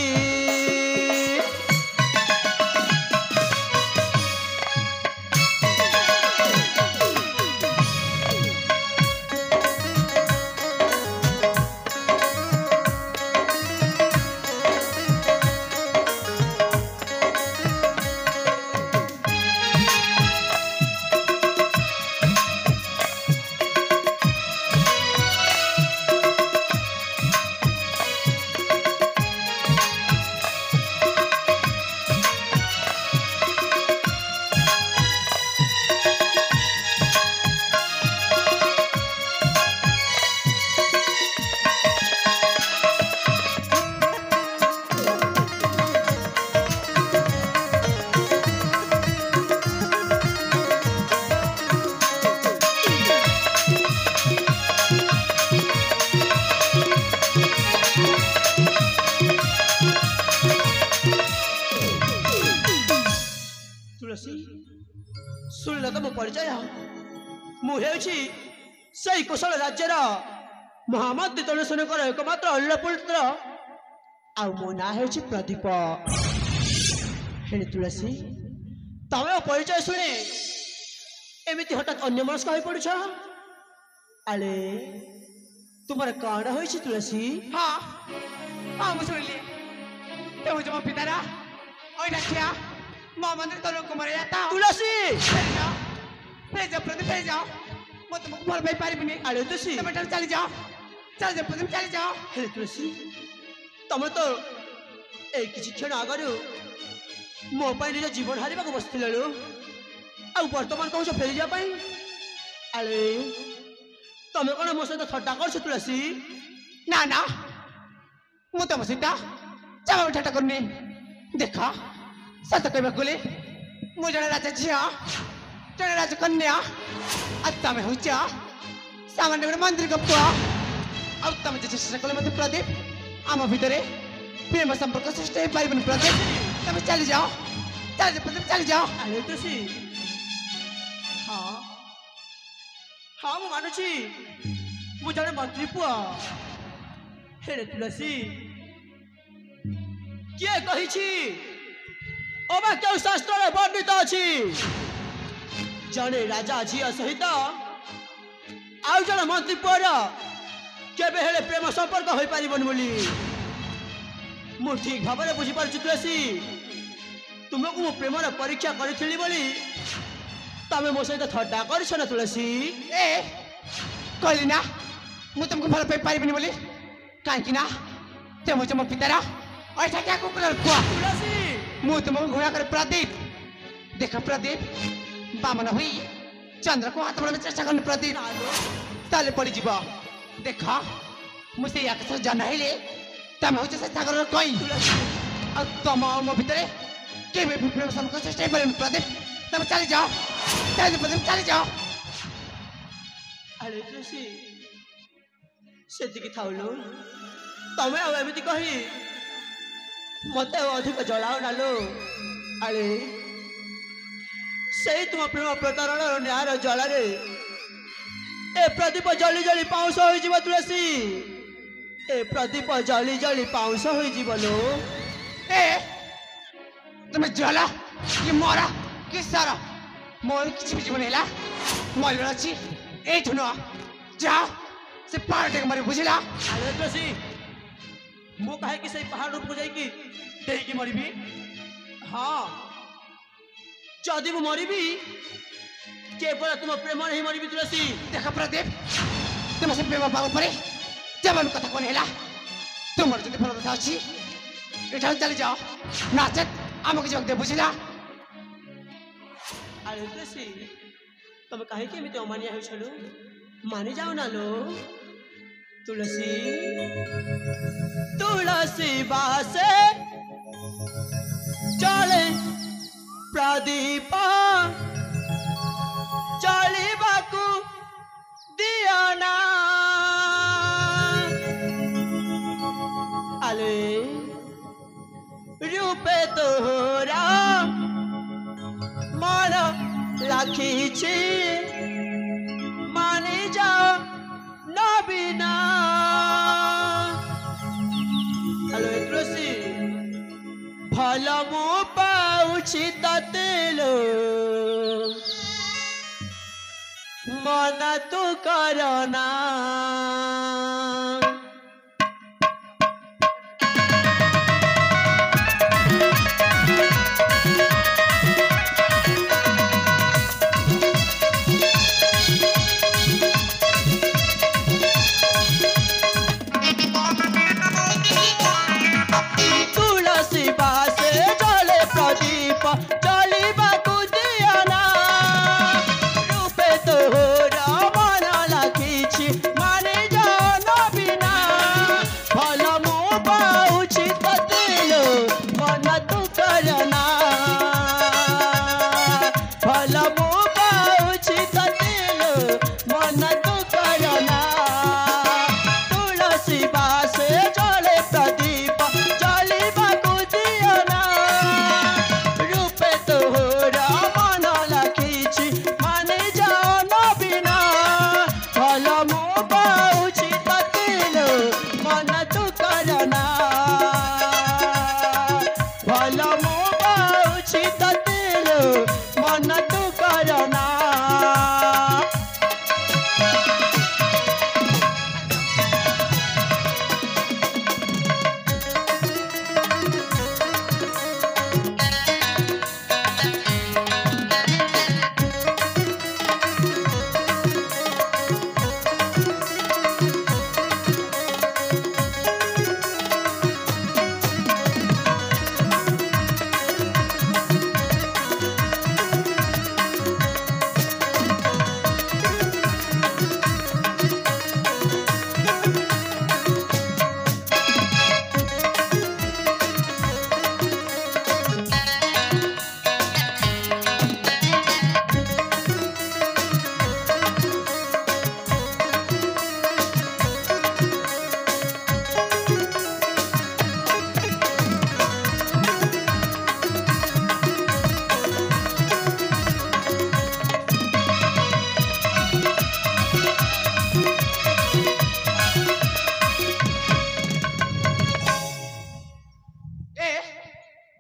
शुणिल तो मो परिचय मुझे से कौशल राज्यर महामंत्री तरुणसेनकर एकमात्र अल्लपुत्र आउ मो ना हो प्रदीप हे तुलसी तमें परिचय शुणी एमती हठात अन्य मनस्क हो पड़ आले तुम कौन हो तुलसी हाँ हाँ मुझे शुणिली ते मुझे मो पितारा ओइना छिया मो मंदिर तरुण कुमार जाता तुलसी फेर जाओ प्रदीप फेर जाओ मो तुमको भल पाई पारिबिनी आले तुलसी तुम चली जाओ प्रदीप चली जाओ हे तुलसी तुम तो एक किसी क्षण आगर मो निज जीवन हारिबा को बसथिल आ वर्तमान कौन फेरी जापाई आले तमें कौन मो सहित थट्टा कर तुलसी ना ना मु तुम सहित जमा ठाटा करनी देख सत कहवा गले मु जड़े राजा झील जड़े राजा कन्या तमें हूँ सामान्य गोटे मंदिर का पुआ आम चेष्टा कले मत प्रदीप आम भितर प्रेम संपर्क सृष्टि हो पार प्रदीप तुम चली जाओ प्रदीप चली जाओ आले तुलसी हाँ हाँ मु मानुची मु जड़े मंत्री पुआ हे तुलसी किए कही अबा क्यों शास्त्र वर्णित अच्छी जड़े राजा झील सहित आउ जड़े मंत्री पुअर केबे हेले प्रेम संपर्क हो पारिबन बोली मु ठीक भाव में बुझी पारुछु तुलसी तुमको मु प्रेम परीक्षा करी बोली तमें मो सहित थट्टा कर ना तुलसी ए कहली ना मु तुमको भल पाई पारिबिनी बोली कहीं ना ते मुझे मो पितारा ऐसा क्या कुकुर खुआ तुलसी मु तुमको घोड़ा कर प्रदीप देख प्रदीप बामन हुई चंद्र को हाथ में चेष्टा करने प्रदीप ताले पड़ी जीव देख मुझे आकाश जान है तमें हूँ से सागर कई तुम मो भितर के प्रेम संपर्क चेष्टा कर प्रदीप तुम चली जाओ प्रदीप चली जाओ अरे तुलसी से थाउलु तमें आमती कही मत अधिक जलाओ नालो अरे से तुम प्रेम प्रतारण न्याय जल ए प्रदीप जली जली पाउस हो तुलसी ए प्रदीप जली जली पाउस हो लो ए तुम जला कि मरा कि सारा मोर किसी भी जीवन है मर अच्छी ए ठुन जाओ से पहाड़ टेक मारे बुझला अरे तुलसी मु कहे कि से पहाड़ रूप को जाई कि देही की मरबी हाँ जदि मु मरिबी केवल तुम प्रेम ही मरिबी तुलसी। देख प्रदीप तुम से प्रेम पाव परे जब हम कथा कोन हैला तुमर जति फल कथा अछि एठा चली जाओ नाचत हमके जग दे बुझिला। अरे तुलसी तुम काहे के एमिते अमानिया हो छलो माने जाओ ना लो तुलसी। तुलसी बासे चले प्रदीप चलिबाकू दियो ना आले रूपे तोरा मन लाखिछि माने जाओ नबीना। हेलो तुलसी भल मु पाउछि ततेलो मन तू करना। तुलसी बासे जले प्रदीप चलिबाकू दियो ना रूपे तोरा मन लाखिछि माने जाओ नबीना। भल मु पाउछि ततेलो मन तू करना भल मु पाउछि ततेलो मन तू करना। तुलसी बासे जले प्रदीप चलिबाकू दियो ना रूपे तोरा मन लाखिछि माने जाओ नबीना। भल मु पाउछि ततेलो मन तू करना भल मु पाउछि ततेलो मन तू करना।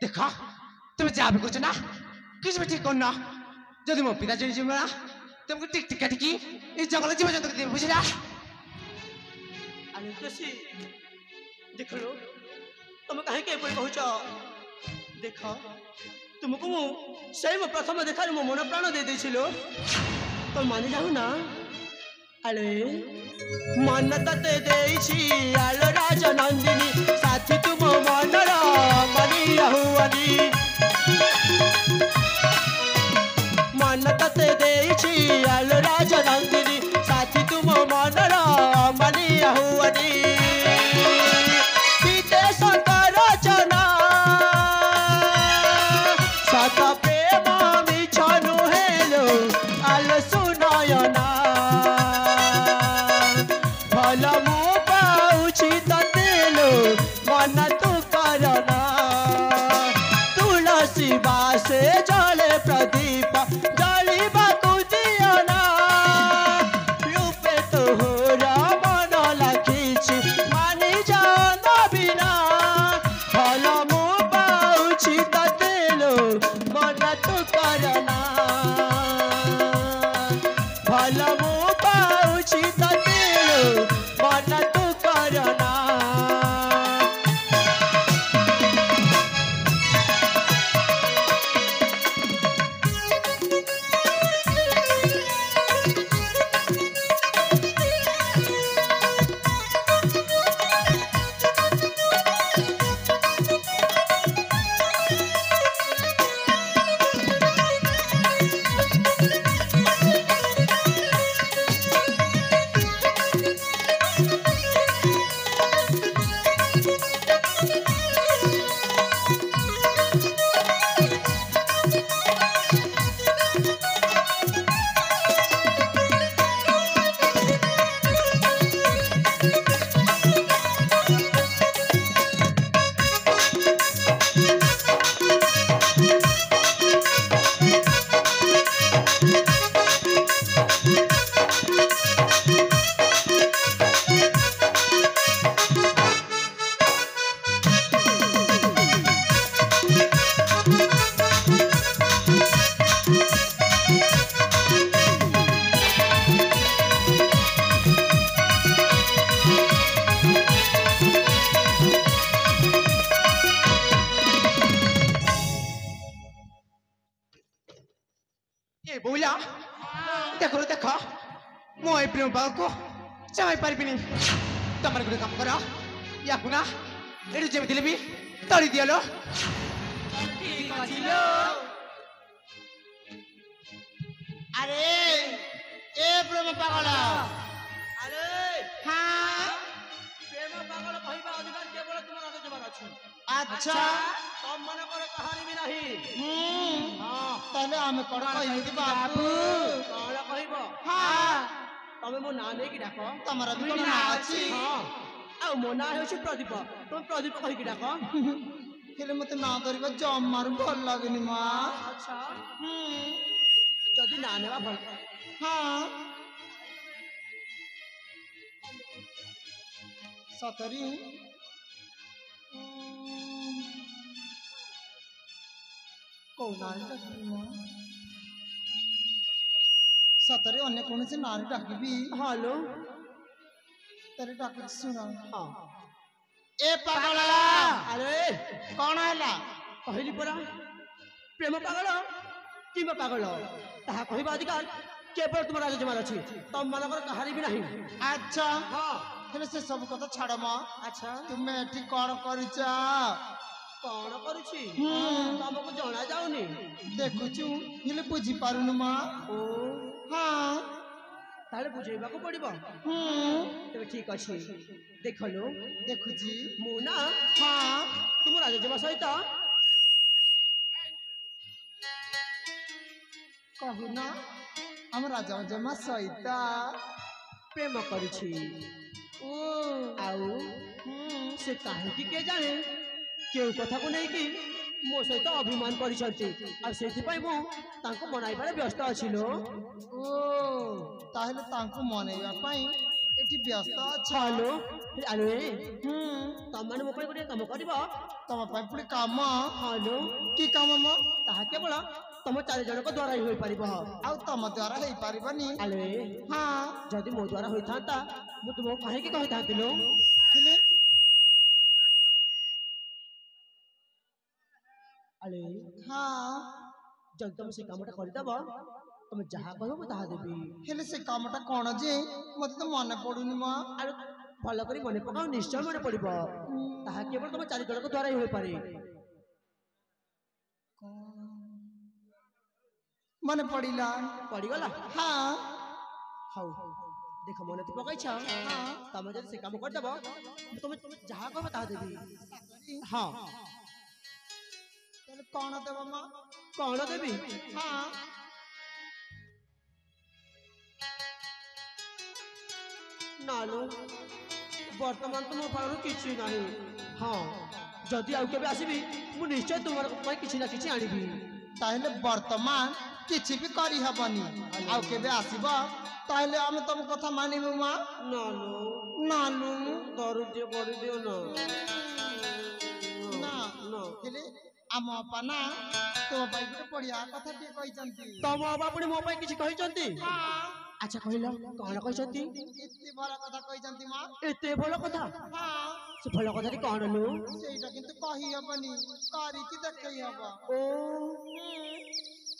देखा तुम जा भी कुछ ना किस भी ठीक करना जदि मो पिता जणी जीवना तुमको टिक टिक काटिकी इस जंगल जीव जंतु के बुझिला। अरे तुलसी देख लो तुम कहीं के पड़ी कहूच देख तुमको मु सही में प्रथम देखा मो मन प्राण दे देछिलो तो मानि जाऊ ना। अरे मन तते देछि आलो राज नंदिनी साथी तुम मनर मनी रहुअनी। मन तते देछि आलो राज नंदिनी साथी तुम मनर मनी रहुअनी। पीते शंकर चना सत प्रेम मिछनु हेलो आलो सुनयना। भल मु पाउछि ततेलो मन तू करना। तुलसी बासे जले प्रदीप जलिबाकू दियो ना रूपे तोरा मन लाखिछि मानि जाओ नबीना। भल मु पाउछि ततेलो मन तू करना भल मु पाउछि ततेलो मन तू करना। ମୁଁ ଏ ପ୍ରେମ ପାଗକୁ ଚାହିଁ ପାରିବିନି ତମର ଗୋଟେ କାମ କର ୟାକୁ ନା ଏଠୁ ଯେମିତି ହେଲେ ବି ତଳି ଦିଅଲୋ ଠିକ ଅଛି ଲୋ। আরে এ প্রেম পাগল আরে হ্যাঁ প্রেম পাগল কহিবা অধিকার কেবল তোমার রাজজমার ଅଛି। আচ্ছা ତମ ମାନଙ୍କର କାହାରି ବି ନାହିଁ। হ্যাঁ তাহলে আমি কোন কইবি বাবু କଣ କହିବ? হ্যাঁ ତମେ ମୋ ନାଁ ନେଇକି ଡାକ। তোমার ବି কোন না আছে ହଁ ଆଉ ମୋ ନାଁ ହେଉଛି ପ୍ରଦୀପ। ତମେ ପ୍ରଦୀପ କହିକି ଡାକ। ହେଲେ ମତେ ନା ଧରିବା ଜମାରୁ ଭଲ ଲାଗୁନି ମା ଆଚ୍ଛା ଯଦି ନାଁ ନେବା ଭଲ। ହଁ ସତରୀ କୋଉ ନାଁରେ ଡାକିବି ମା ସତରେ ଅନ୍ୟ କୌଣସି ନାଁରେ ଡାକିବି ହଁ ଲୋ। ତାରେ ଡାକି ଶୁଣ ହଁ ଏ ପାଗଳ ଆରେ କଣ ହେଲା କହିଲି ପରା ପ୍ରେମ ପାଗଳ କିମ୍ବା ପାଗଳ ତାହା କହିବା ଅଧିକାର କେବଳ ତୁମ ରାଜଜମାର ଅଛି। ତମ ମାନଙ୍କର କାହାରି ବି ନାହିଁ। ଆଚ୍ଛା ହଁ ହେଲେ ସେ ସବୁ କଥା ଛାଡ଼ ମା ଆଚ୍ଛା ତୁମେ ଏଠି କଣ କରୁଛ କଣ କରୁଛି ତମକୁ ଜଣା ଯାଉନି? ଦେଖୁଛୁ ହେଲେ ବୁଝିପାରୁନୁ ମା ଓ ହଁ ତାହେଲେ ବୁଝେଇବାକୁ ପଡିବ। ତେବେ ଠିକ ଅଛି ଦେଖଲୁ ଦେଖୁଛି ମୁଁ ନା ହଁ ତୁମ ରାଜଜମା ସହିତ କହୁନା ଆମ ରାଜା ଜମା ସହିତ ପ୍ରେମ କରୁଛି। ଓ ଆଉ ସେ କାହିଁକି କେ ଜାଣେ କେଉଁ କଥାକୁ ନେଇକି ମୋ ସହିତ ଅଭିମାନ କରିଛନ୍ତି ଆଉ ସେଥିପାଇଁ ମୁଁ ତାଙ୍କୁ ମନାଇବାରେ ବ୍ୟସ୍ତ ଅଛି ଲୋ। ଓ ତାହେଲେ ତାଙ୍କୁ ମନେଇବା ପାଇଁ ଏଠି ବ୍ୟସ୍ତ ଅଛ ହ୍ୟାଲୋ ଆରେ ତମମାନେ ମୋ ପାଇଁ ଗୋଟେ କାମ କରିବ। ତମ ପାଇଁ ପୁଣି କାମ ହ୍ୟାଲୋ କି କାମ ମ ତାହା କେବଳ ତମ 4 ଜଣଙ୍କ ଦ୍ୱାରା ହିଁ ହୋଇପାରିବ। ଆଉ ତମ ଦ୍ୱାରା ହେଇପାରିବନି ଆରେ ହଁ ଯଦି ମୋ ଦ୍ୱାରା ହୋଇଥାନ୍ତା ମୁଁ ତୁମକୁ କାହିଁକି କହିଥାନ୍ତି ଲୋ? ହେଲେ ଆରେ ହଁ ଯଦି ତମେ ସେ କାମଟା କରିଦେବ ତମେ ଯାହା କହିବ ମୁଁ ତାହା ଦେବି। ହେଲେ ସେ କାମଟା କଣ ଯେ ମତେ ତ ମନେ ପଡୁନି ମା ଆରେ ଭଲ କରି ମନେ ପକାଅ ନିଶ୍ଚୟ ମନେ ପଡିବ। ତାହା କେବଳ ତମ 4 ଜଣଙ୍କ ଦ୍ୱାରା ହିଁ ହୋଇପାରେ। ମନେ ପଡିଲା ପଡିଗଲା? ହଁ ହଉ ଦେଖ ମନେ ତ ପକାଇଛ। ତମେ ଯଦି ସେ କାମ କରିଦେବ ମୁଁ ତମେ ଯାହା କହିବ ତାହା ଦେବି। ହଁ ତାହେଲେ କଣ ଦେବ ମା କଣ ଦେବି? ହଁ ନାଲୋ ବର୍ତ୍ତମାନ ତ ମୋ ପାଖରେ କିଛି ନାହିଁ। ହଁ ଯଦି ଆଉ କେବେ ଆସିବି ମୁଁ ନିଶ୍ଚୟ ତୁମ ପାଇଁ କିଛି ନା କିଛି ଆଣିବି। ତାହେଲେ ବର୍ତ୍ତମାନ କିଛି ବି କରିହବନି ଆଉ କେବେ ଆସିବ ତାହେଲେ ଆମେ ତମ କଥା ମାନିବୁ ମା ନାଲୋ ନାନୁ ଦରୁ ଟିକେ କରିଦିଅ ନା ନା। ହେଲେ ଆମ ଅପା ନା ତୋ ପାଇଁ ଗୋଟେ ବଢିଆ କଥା ଟିକେ କହିଛନ୍ତି ତମ ବାବା ପୁଣି ମୋ ପାଇଁ କିଛି କହିଛନ୍ତି? ଆଚ୍ଛା କହିଲ କଣ କହିଛନ୍ତି? ଏତେ ଭଲ କଥା କହିଛନ୍ତି ମା ଏତେ ଭଲ କଥା? ହଁ ସେ ଭଲ କଥାଟି କଣ ଲୋ? ସେଇଟା କିନ୍ତୁ କହିହବନି କରିକି ଦେଖେଇ ହବ ଓ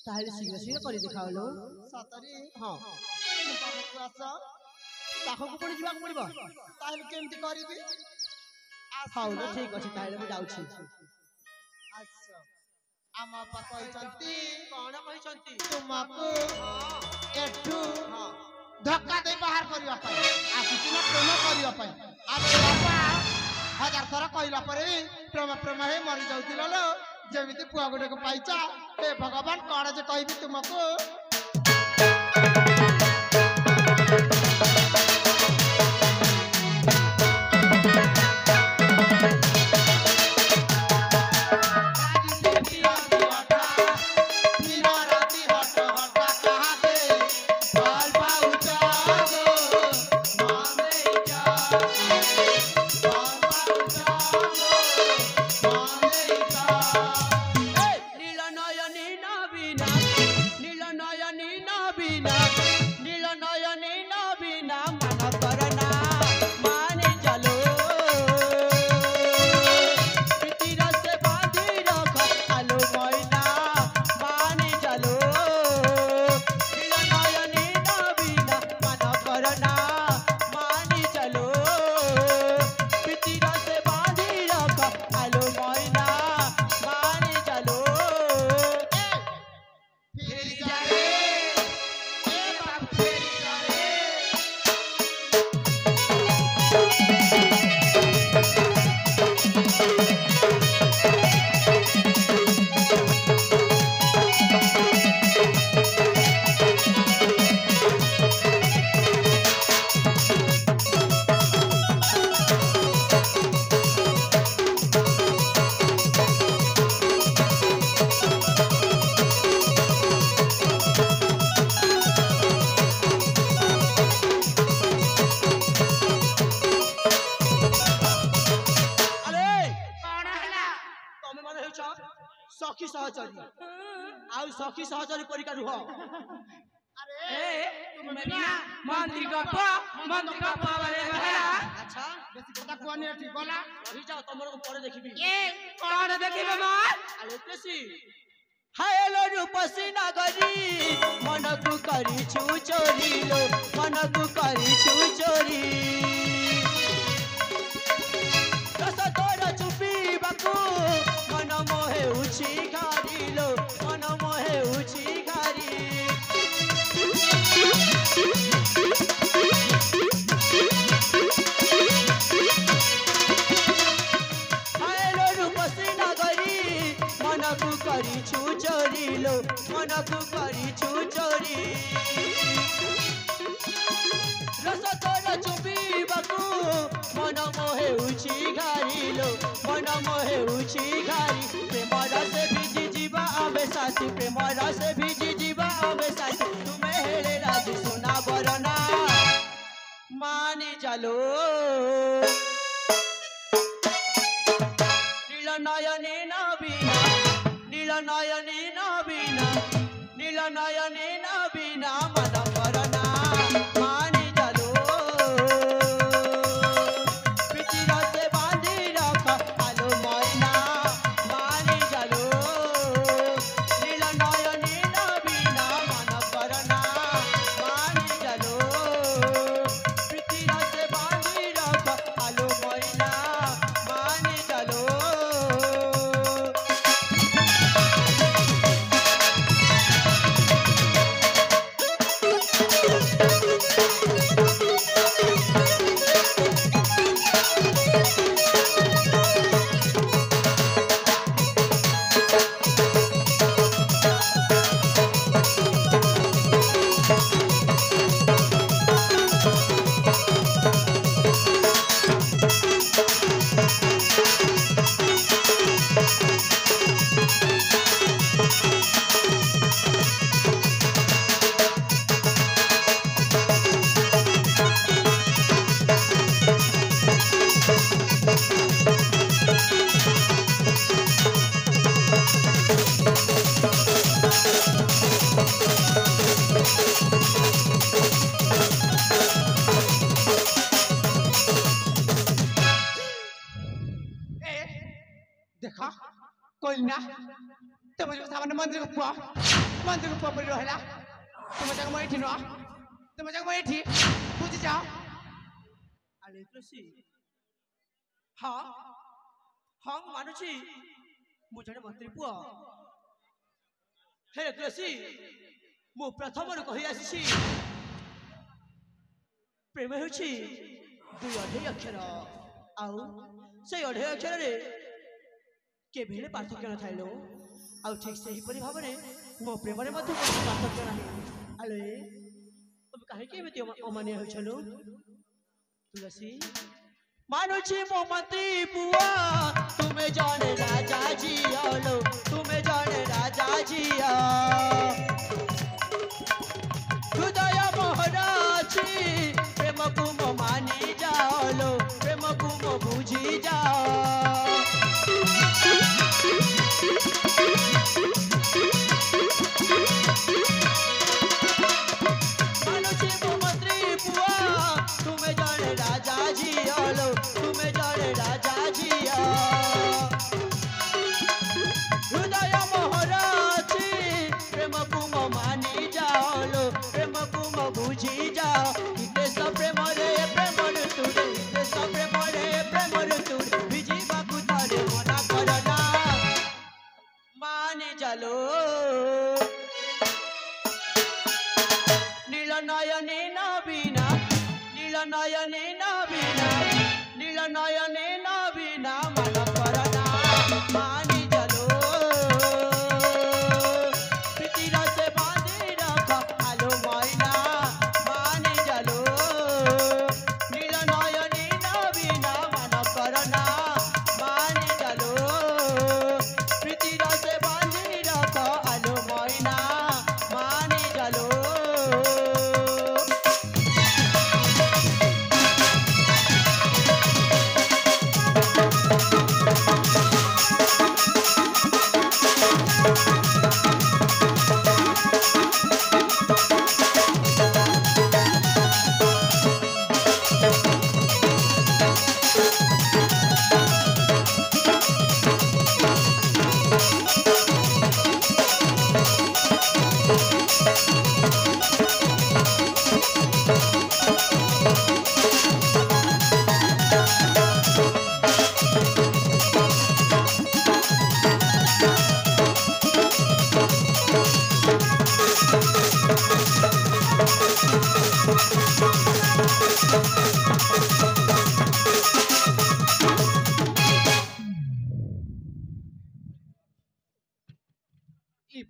ତାହେଲେ ଶୀଘ୍ର ଶୀଘ୍ର କରି ଦେଖାଅ ଲୋ। ସତରେ ହଁ ମୋ ପାଖକୁ ଆସ ପାଖକୁ ପୁଣି ଯିବାକୁ ପଡିବ। ତାହେଲେ କେମିତି କରିବି ହଉ ଲୋ ଠିକ ଅଛି ତାହେଲେ ମୁଁ ଯାଉଛି। ଆସ ଆମ ଅପା କହିଛନ୍ତି କଣ କହିଛନ୍ତି? ତୁମକୁ ଏଠୁ ଧକ୍କା ଦେଇ ବାହାର କରିବା ପାଇଁ ଆସିଛି ନା ପ୍ରେମ କରିବା ପାଇଁ ଆଉ ବାପା 1000 ଥର କହିଲା ପରେ ବି ପ୍ରେମ ପ୍ରେମ ହେଇ ମରି ଯାଉଥିଲା ଲୋ ଯେମିତି ପୁଅ ଗୋଟେକୁ ପାଇଛ ହେ ଭଗବାନ କଣ ଯେ କହିବି ତୁମକୁ सखी सहचरी आउ सखी सहचरी परिका रुह ए तुमे ना मंत्री गप वाले बहरा अच्छा बेसी কথা কোয়ানি এটি গলা रही जाओ तुमरो को परे देखिबी ए कोन देखिबे मार आले तेसी हायलो रूपसी नगरी मनकु करी छु चोरी लो मनकु करी छु चोरी रस तोर चुपी बाकू मन मोहे उछि घारी लो मन मोहे उछि घारी हायलो रूपसी नगरी मनकु करी छु चोरी लो मनकु करी छु चोरी रस तोर चुपी बाकू मन मोहे उछि घारी लो मन मोहे उछि घारी प्रेम रस भिजी जीवा आवे साथी प्रेम रस भिजी जीवा आवे साथी तुमे हेले राजी सुना बरना मानी चलो नीलनयनी नबीना नीलनयनी नबीना नीलनयनी नबीना मन करना मानी चलो पितिरा से बांधी रख आलो मैना मानी चलो नीलनयनी नबीना मन करना मानी चलो पितिरा से बांधी रख आलो मैना मानी चलो देखा कोई ना तुम जो सामने मंदिर को पर रहला तुम जग मैं ठिनो तुम जग मैं ठी बुझ जाओ आले तुलसी हाँ हाँ मानुची मु जने मंत्री पुआ हे तुलसी मु प्रथम कहि आसी प्रेम होछि दुई अढे अक्षर आउ से अढे अक्षर रे के भेले पार्थक्य न थाइलो आउ ठीक सही परि भाबरे मो प्रेम रे मध्य कोन पार्थक्य नाही आले तुम काहे के एमिति अमान्य होछलो तुलसी मानुची मो मंत्री पुआ तुम्हें जाने राजा जी आलो तुम्हें जाने राजा जी हृदय मोहराची प्रेम को मो मानी जाओ प्रेम को मो बुझी जाओ मानुची मो मंत्री पुआ तुम्हें जाने राजा जी आलो तुम्हें जाने राजा जी हृदय मोहराची प्रेम को मो मानी जाओ प्रेम को मो बुझी जाओ इते सब प्रेम रे प्रेम ऋतुरे इते सब प्रेम रे प्रेम ऋतुरे बिजी बाकु तारे मना करना मानी चलो नीलनयनी नबीना नीलनयनी नबीना नीलनयनी नबीना मन करना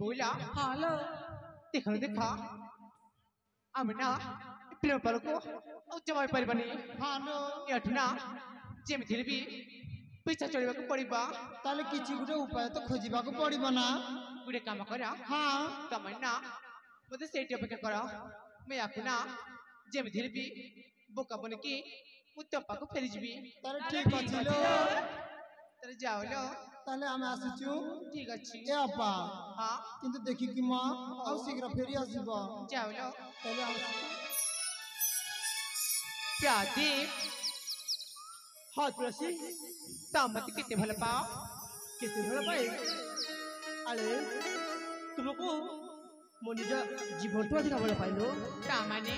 बोला हेलो देखो देखा আমি না প্রেম পালকো জমাই পারিবানি ହଁ ଲୋ ଏଠି ନା ଯେମିତି ହେଲେ ବି ପଇସା ଚଳିବାକୁ ପଡିବ ତାହେଲେ କିଛି ଗୋଟେ ଉପାୟ ତ ଖୋଜିବାକୁ ପଡିବ ନା ଗୋଟେ କାମ କର ହଁ ତମେ ନା ମୋତେ ସେଇଠି ଅପେକ୍ଷା କର ମୁଁ ୟାକୁ ନା ଯେମିତି ହେଲେ ବି ବୋକା ବନିକି ମୁଁ ତମ ପାଖକୁ ଫେରିଯିବି ତାହେଲେ ଠିକ ଅଛି ଲୋ ତାହେଲେ ଯାଅ ଲୋ ତାହେଲେ ଆମେ ଆସିଛୁ ଠିକ ଅଛି ଏ ଅପା ହଁ କିନ୍ତୁ ଦେଖିକି ମା ଆଉ ଶୀଘ୍ର ଫେରି ଆସିବ ଯାଅ ଲୋ ତାହେଲେ ଆମେ ପ୍ରାଦୀପ ହଁ ତୁଳସୀ ତମ ମତେ କେତେ ଭଲ ପାଅ କେତେ ଭଲ ପାଏ ଆରେ ତୁମକୁ ମୋ ନିଜ ଜୀବନଠୁ ଅଧିକ ଭଲ ପାଇଲୁ ତାମାନେ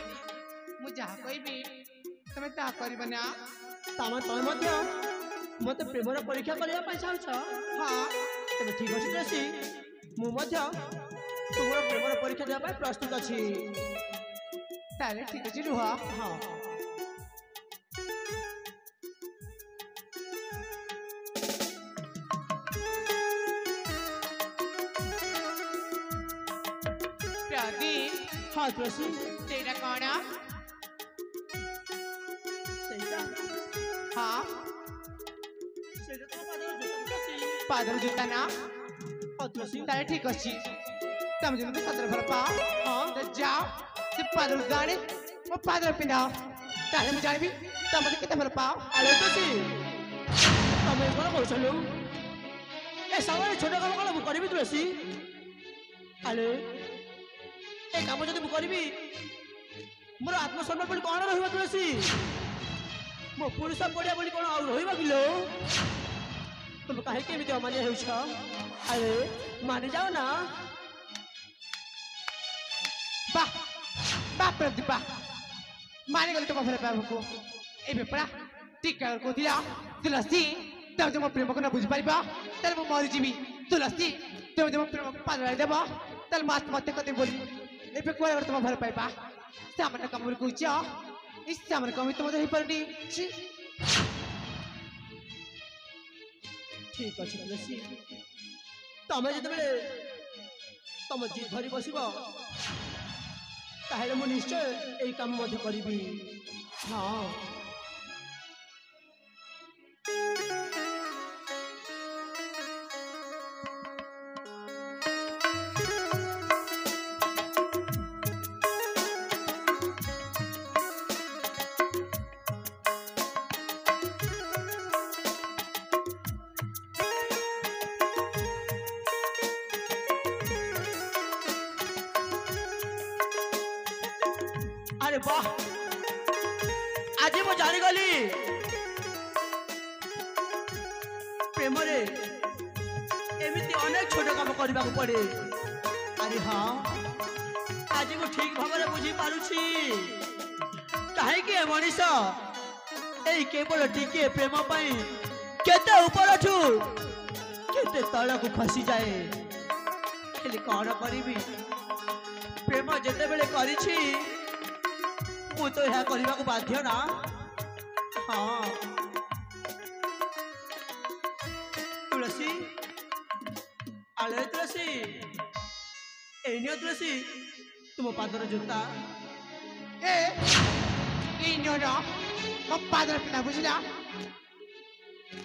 ମୁଁ ଯାହା କହିବି ତମେ ତାହା କରିବ ନା ତମେ ମଧ୍ୟ ମତେ ପ୍ରେମର ପରୀକ୍ଷା କରିବା ପାଇଁ ଚାହୁଁଛ ହଁ ତେବେ ଠିକ ଅଛି ତୁଳସୀ ମୁଁ ମଧ୍ୟ ତୁମର ପ୍ରେମର ପରୀକ୍ଷା ଦେବା ପାଇଁ ପ୍ରସ୍ତୁତ ଅଛି ତାହେଲେ ଠିକ ଅଛି ରୁହ ହଁ ପ୍ରାଦୀପ ହଁ ତୁଳସୀ ସେଇଟା କଣ ସେଇଟା ହଁ ସେଇଟା ତମ ପାଦର ଜୋତା ତୁଳସୀ ପାଦର ଜୋତା ନା ହଁ ତୁଳସୀ ତାହେଲେ ଠିକ ଅଛି ତମେ ଯଦି ମତେ ସତରେ ଭଲ ପାଅ ହଁ ତ ଯାଅ ସେ ପାଦର ଜୋତା ଆଣି ମୋ ପାଦରେ ପିନ୍ଧାଅ ତାହେଲେ ମୁଁ ଜାଣିବି ତମେ ମତେ କେତେ ଭଲ ପାଅ ଆରେ ତୁଳସୀ ତମେ କଣ କରୁଛ ଲୋ ଏ ସାଙ୍ଗରେ ଛୋଟ କାମ କଣ ମୁଁ କରିବି ତୁଳସୀ ଆରେ ଏ କାମ ଯଦି ମୁଁ କରିବି ମୋର ଆତ୍ମସମ୍ମାନ ବୋଲି କଣ ରହିବ ତୁଳସୀ ମୋ ପୁରୁଷ ପଡ଼ିଆ ବୋଲି କଣ ଆଉ ରହିବ କିଲୋ ତମେ କାହିଁକି ଏମିତି ଅମାନିଆ ହେଉଛ ଆରେ ମାନିଯାଅ ନା ବାহ ବାହ ପ୍ରଦୀପ ବାହ ମାନିଗଲି ତମ ଭଲ ପାଇବାକୁ ଏବେ ପରା ଟିକା କହୁଥିଲା ତୁଳସୀ ତମେ ଯଦି ମୋ ପ୍ରେମକୁ ନ ବୁଝିପାରିବ ତାହେଲେ ମୁଁ ମରିଯିବି ତୁଳସୀ ତମେ ଯଦି ମୋ ପ୍ରେମକୁ ପାଦଳାଇ ଦେବ ତାହେଲେ ମୁଁ ଆତ୍ମହତ୍ୟା କରିଦେବି ବୋଲି ଏବେ କୁଆଡ଼େ ଗଲେ ତମ ଭଲ ପାଇବା ସାମାନ୍ୟ କାମ ବୋଲି କହୁଛ এই ସାମାନ୍ୟ କାମ ତ ମୋତେ ହେଇପାରୁନି ଛି ଠିକ ଅଛି ତୁଳସୀ ତମେ ଯେତେବେଳେ ତମ ଜିଦ୍ ଧରି ବସିବ ତାହେଲେ ମୁଁ ନିଶ୍ଚୟ ଏଇ କାମ ମଧ୍ୟ କରିବି ହଁ আরে বাহ আজি ମୁଁ ଜାଣିଗଲି ପ୍ରେମରେ ଏମିତି ଅନେକ ଛୋଟ କାମ କରିବାକୁ ପଡେ ଆରେ ହଁ ଆଜି ମୁଁ ଠିକ ଭାବରେ ବୁଝିପାରୁଛି କାହିଁକି ଏ ମଣିଷ ଏଇ କେବଳ ଟିକିଏ ପ୍ରେମ ପାଇଁ କେତେ ଉପରଠୁ କେତେ ତଳକୁ ଖସିଯାଏ ହେଲେ କଣ କରିବି ପ୍ରେମ ଯେତେବେଳେ କରିଛି ମୁଁ ତ ଏହା କରିବାକୁ ବାଧ୍ୟ ନା ହଁ ତୁଳସୀ ଆଳେ ତୁଳସୀ ଏଇ ନିଅ ତୁଳସୀ ତୁମ ପାଦର ଜୋତା ଏ এই নিয়ন ମୋ ପାଦରେ ପିନ୍ଧା ବୁଝିଲା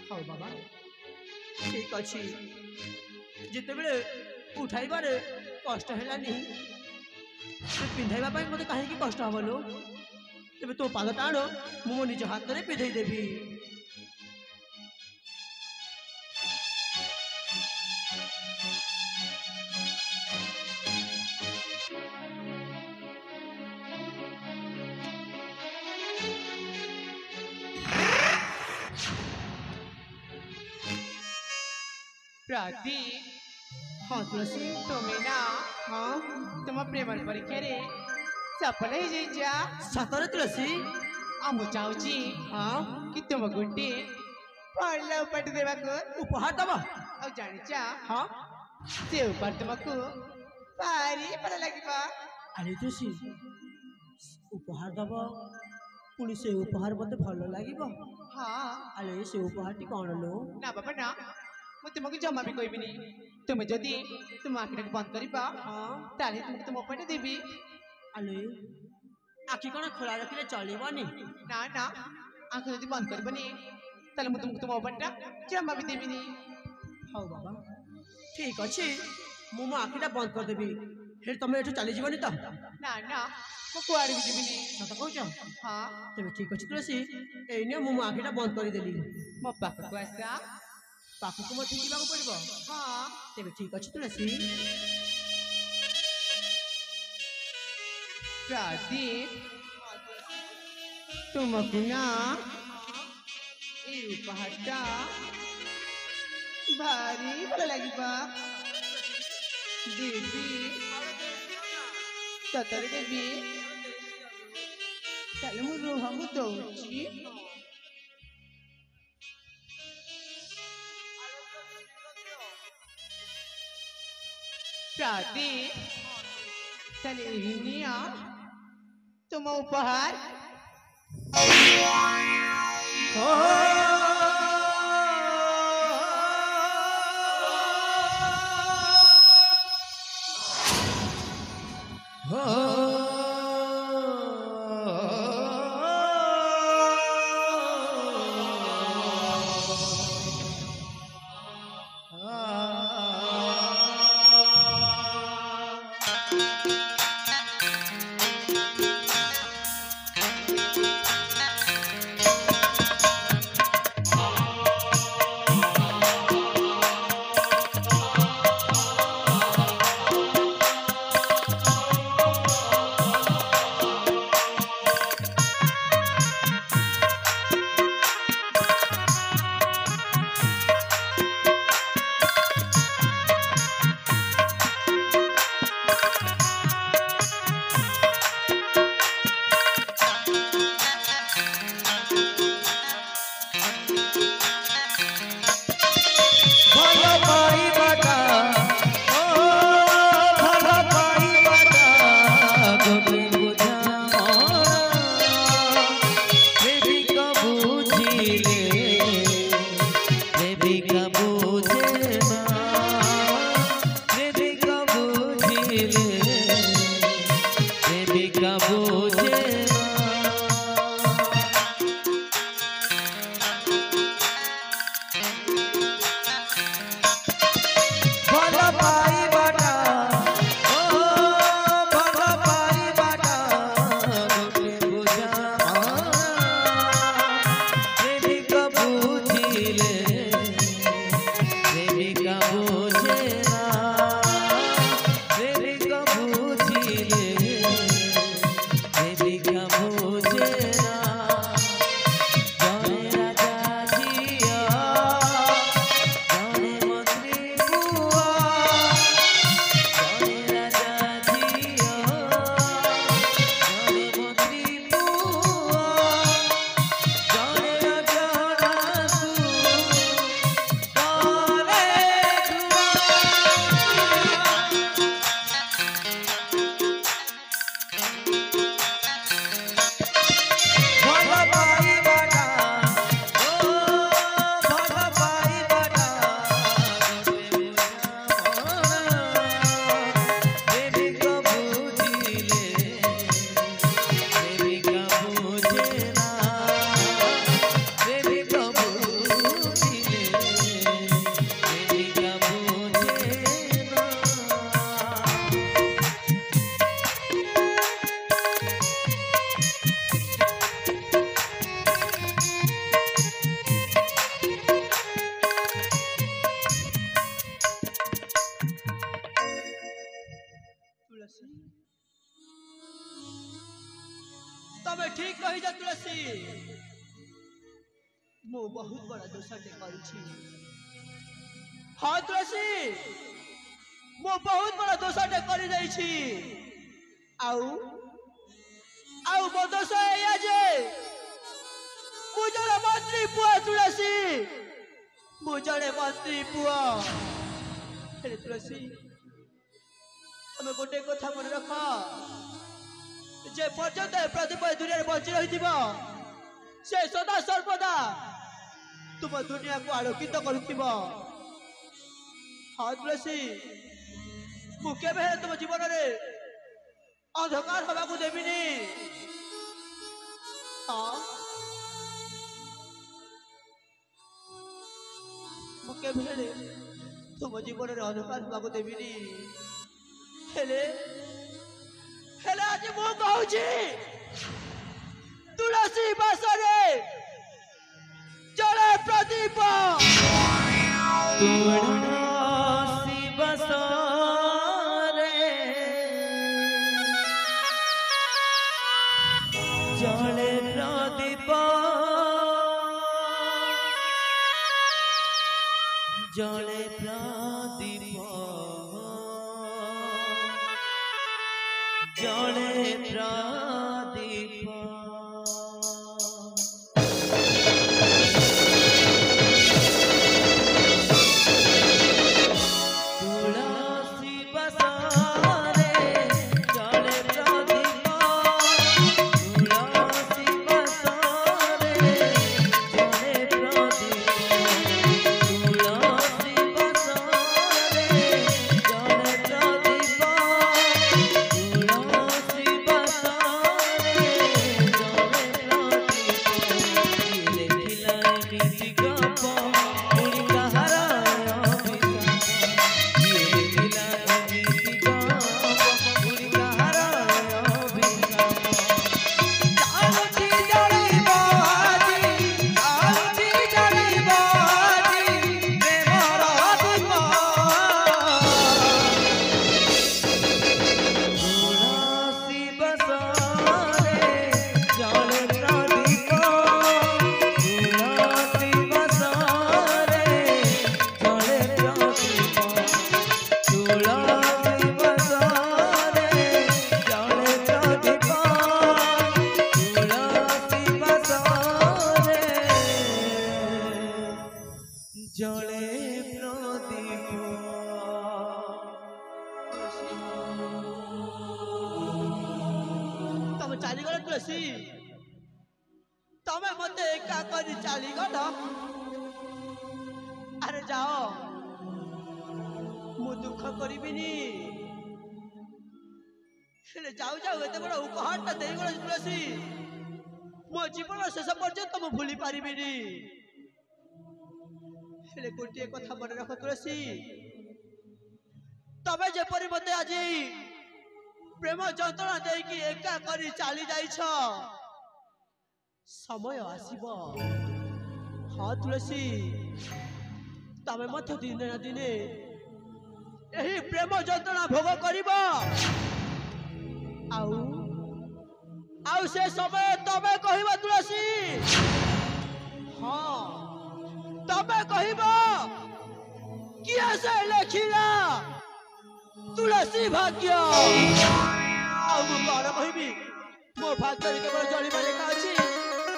ହଉ ବାବା ଠିକ ଅଛି ଯେତେବେଳେ ଉଠାଇବାରେ କଷ୍ଟ ହେଲାନି ପିନ୍ଧାଇବା ପାଇଁ ମୋତେ କାହିଁକି କଷ୍ଟ ହବ ଲୋ ତେବେ ତୋ ପାଦଟା ଆଣ ମୁଁ ମୋ ନିଜ ହାତରେ ପିନ୍ଧେଇ ଦେବି ପ୍ରଦୀପ ହଁ ତୁଳସୀ ତୁମେ ନା ହଁ ତୁମ ପ୍ରେମର ପରୀକ୍ଷାରେ ସଫଳ ହେଇଯାଇଛ ସତରେ ତୁଳସୀ ଆଉ ମୁଁ ଚାହୁଁଛି ହଁ କି ତୁମ ଗୋଟେ ଭଲ ଉପହାର ଦେବାକୁ ଉପହାର ଦବ ଆଉ ଜାଣିଛ ହଁ ସେ ଉପହାର ତୁମକୁ ଭାରି ଭଲ ଲାଗିବ ଆରେ ତୁଳସୀ ଉପହାର ଦବ ପୁଣି ସେ ଉପହାର ମତେ ଭଲ ଲାଗିବ ହଁ ଆରେ ସେ ଉପହାରଟି କଣ ଲୋ ନା ବାବା ନା ମୁଁ ତୁମକୁ ଜମା ବି କହିବିନି ତୁମେ ଯଦି ତୁମ ଆଖିଟାକୁ ବନ୍ଦ କରିବା ତାହେଲେ ତୁମକୁ ତୁମ ପାଇଁ ଦେବି ଆଲୋ ଆଖି କଣ ଖୋଲା ରଖିଲେ ଚଳିବନି ନା ନା ଆଖି ଯଦି ବନ୍ଦ କରିବନି ତାହେଲେ ମୁଁ ତୁମକୁ ତୁମ ମୋବାଇଲଟା ଜମା ବି ଦେବିନି ହଉ ବାବା ଠିକ ଅଛି ମୁଁ ମୋ ଆଖିଟା ବନ୍ଦ କରିଦେବି ହେଲେ ତମେ ଏଠୁ ଚାଲିଯିବନି ତ ନା ନା ମୁଁ କୁଆଡ଼େ ବି ଯିବିନି ସତ କହୁଛ ହଁ ତେବେ ଠିକ ଅଛି ତୁଳସୀ ଏଇନେ ମୁଁ ମୋ ଆଖିଟା ବନ୍ଦ କରିଦେଲି ମୋ ପାଖକୁ ଆସ ପାଖକୁ ମୋତେ ଯିବାକୁ ପଡିବ ହଁ ତେବେ ଠିକ ଅଛି ତୁଳସୀ ପ୍ରଦୀପ ତୁମକୁ ନା এই উপহারটা ভারী ভালো লাগবা দেবী সতরে দেবী তাহলে ମୁଁ ରୁହ ମୁଁ ଦଉଛି ପ୍ରଦୀପ ତାହେଲେ ଏହି ନିଅ ତୁମ ଉପହାର तबे ठीक कही जा तुलसी मु बहुत बड़ा दोषटे करी हाँ तुलसी मु बहुत बड़ा दोषटे कर मो दोष या जे मु जड़े मंत्री पुआ तुलसी मु जड़े मंत्री पुआ तुलसी तमें गोटे कथा मन रख जे पर्यंत प्रदीप दुनिया बची रही से सदा सर्वदा तुम दुनिया को आलोकित करुव हाँ तुलसी ମୁଁ କେବେ ହେଲେ ତମ ଜୀବନରେ ଅନ୍ଧକାର ହବାକୁ ଦେବିନି। ହଁ ମୁଁ କେବେ ହେଲେ ତମ ଜୀବନରେ ଅନ୍ଧକାର ହବାକୁ ଦେବିନି। ହେଲେ ହେଲେ ଆଜି ମୁଁ କହୁଛି ତୁଳସୀ ବାସରେ ଜଳେ ପ୍ରଦୀପ। ତୁଳସୀ ବସରେ ଜଳେ ପ୍ରଦୀପ ଜଳେ ପ୍ରଦୀପ ଜଳେ ପ୍ରଦୀପ ତୁଳସୀ ବସରେ ଜଳେ ପ୍ରଦୀପ ତୁଳସୀ ବସରେ ଜଳେ ପ୍ରଦୀପ ତୁଳସୀ ବସରେ ଜଳେ ପ୍ରଦୀପ ତୁଳସୀ ବସରେ ଜଳେ ପ୍ରଦୀପ ଲେଖିଲା ଏମିତି ଗପ ପୁଣି କାହାର ଜଳେ ପ୍ରଦୀପ ତମେ ଚାଲିଗଲ ତୁଳସୀ ତମେ ମତେ ଏକା କରି ଚାଲିଗଲ। ଆରେ ଯାଅ ମୁଁ ଦୁଃଖ କରିବିନି। ହେଲେ ଯାଉ ଯାଉ ଏତେ ବଡ ଉପହାରଟା ଦେଇଗଲ ତୁଳସୀ ମୋ ଜୀବନ ଶେଷ ପର୍ଯ୍ୟନ୍ତ ମୁଁ ଭୁଲି ପାରିବିନି। ହେଲେ ଗୋଟିଏ କଥା ମନେ ରଖ ତୁଳସୀ ତମେ ଯେପରି ମତେ ଆଜି ପ୍ରେମ ଯନ୍ତ୍ରଣା ଦେଇକି ଏକା କରି ଚାଲି ଯାଇଛ ସମୟ ଆସିବ। ହଁ ତୁଳସୀ ତମେ ମଧ୍ୟ ଦିନେ ନା ଦିନେ ଏହି ପ୍ରେମ ଯନ୍ତ୍ରଣା ଭୋଗ କରିବ। ଆଉ ଆଉ ସେ ସମୟ ତମେ କହିବ ତୁଳସୀ। ହଁ ତମେ କହିବ କିଏ ସେ ଲେଖିଲା ତୁଳସୀ ଭାଗ୍ୟ। ଆଉ ମୁଁ କଣ କହିବି ମୋ ଭାଗ୍ୟରେ କେବଳ ଜଳିବା ଲେଖା ଅଛି।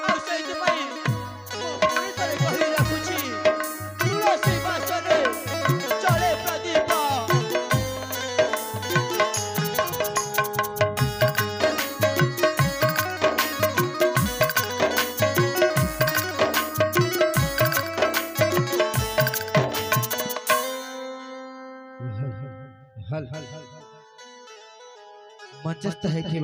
ଆଉ ସେଇଥିପାଇଁ ମୁଁ ପୁଣି ଥରେ କହି ରଖୁଛି ତୁଳସୀ ବାସରେ ଜଳେ ପ୍ରଦୀପ। मंचस्थ है कि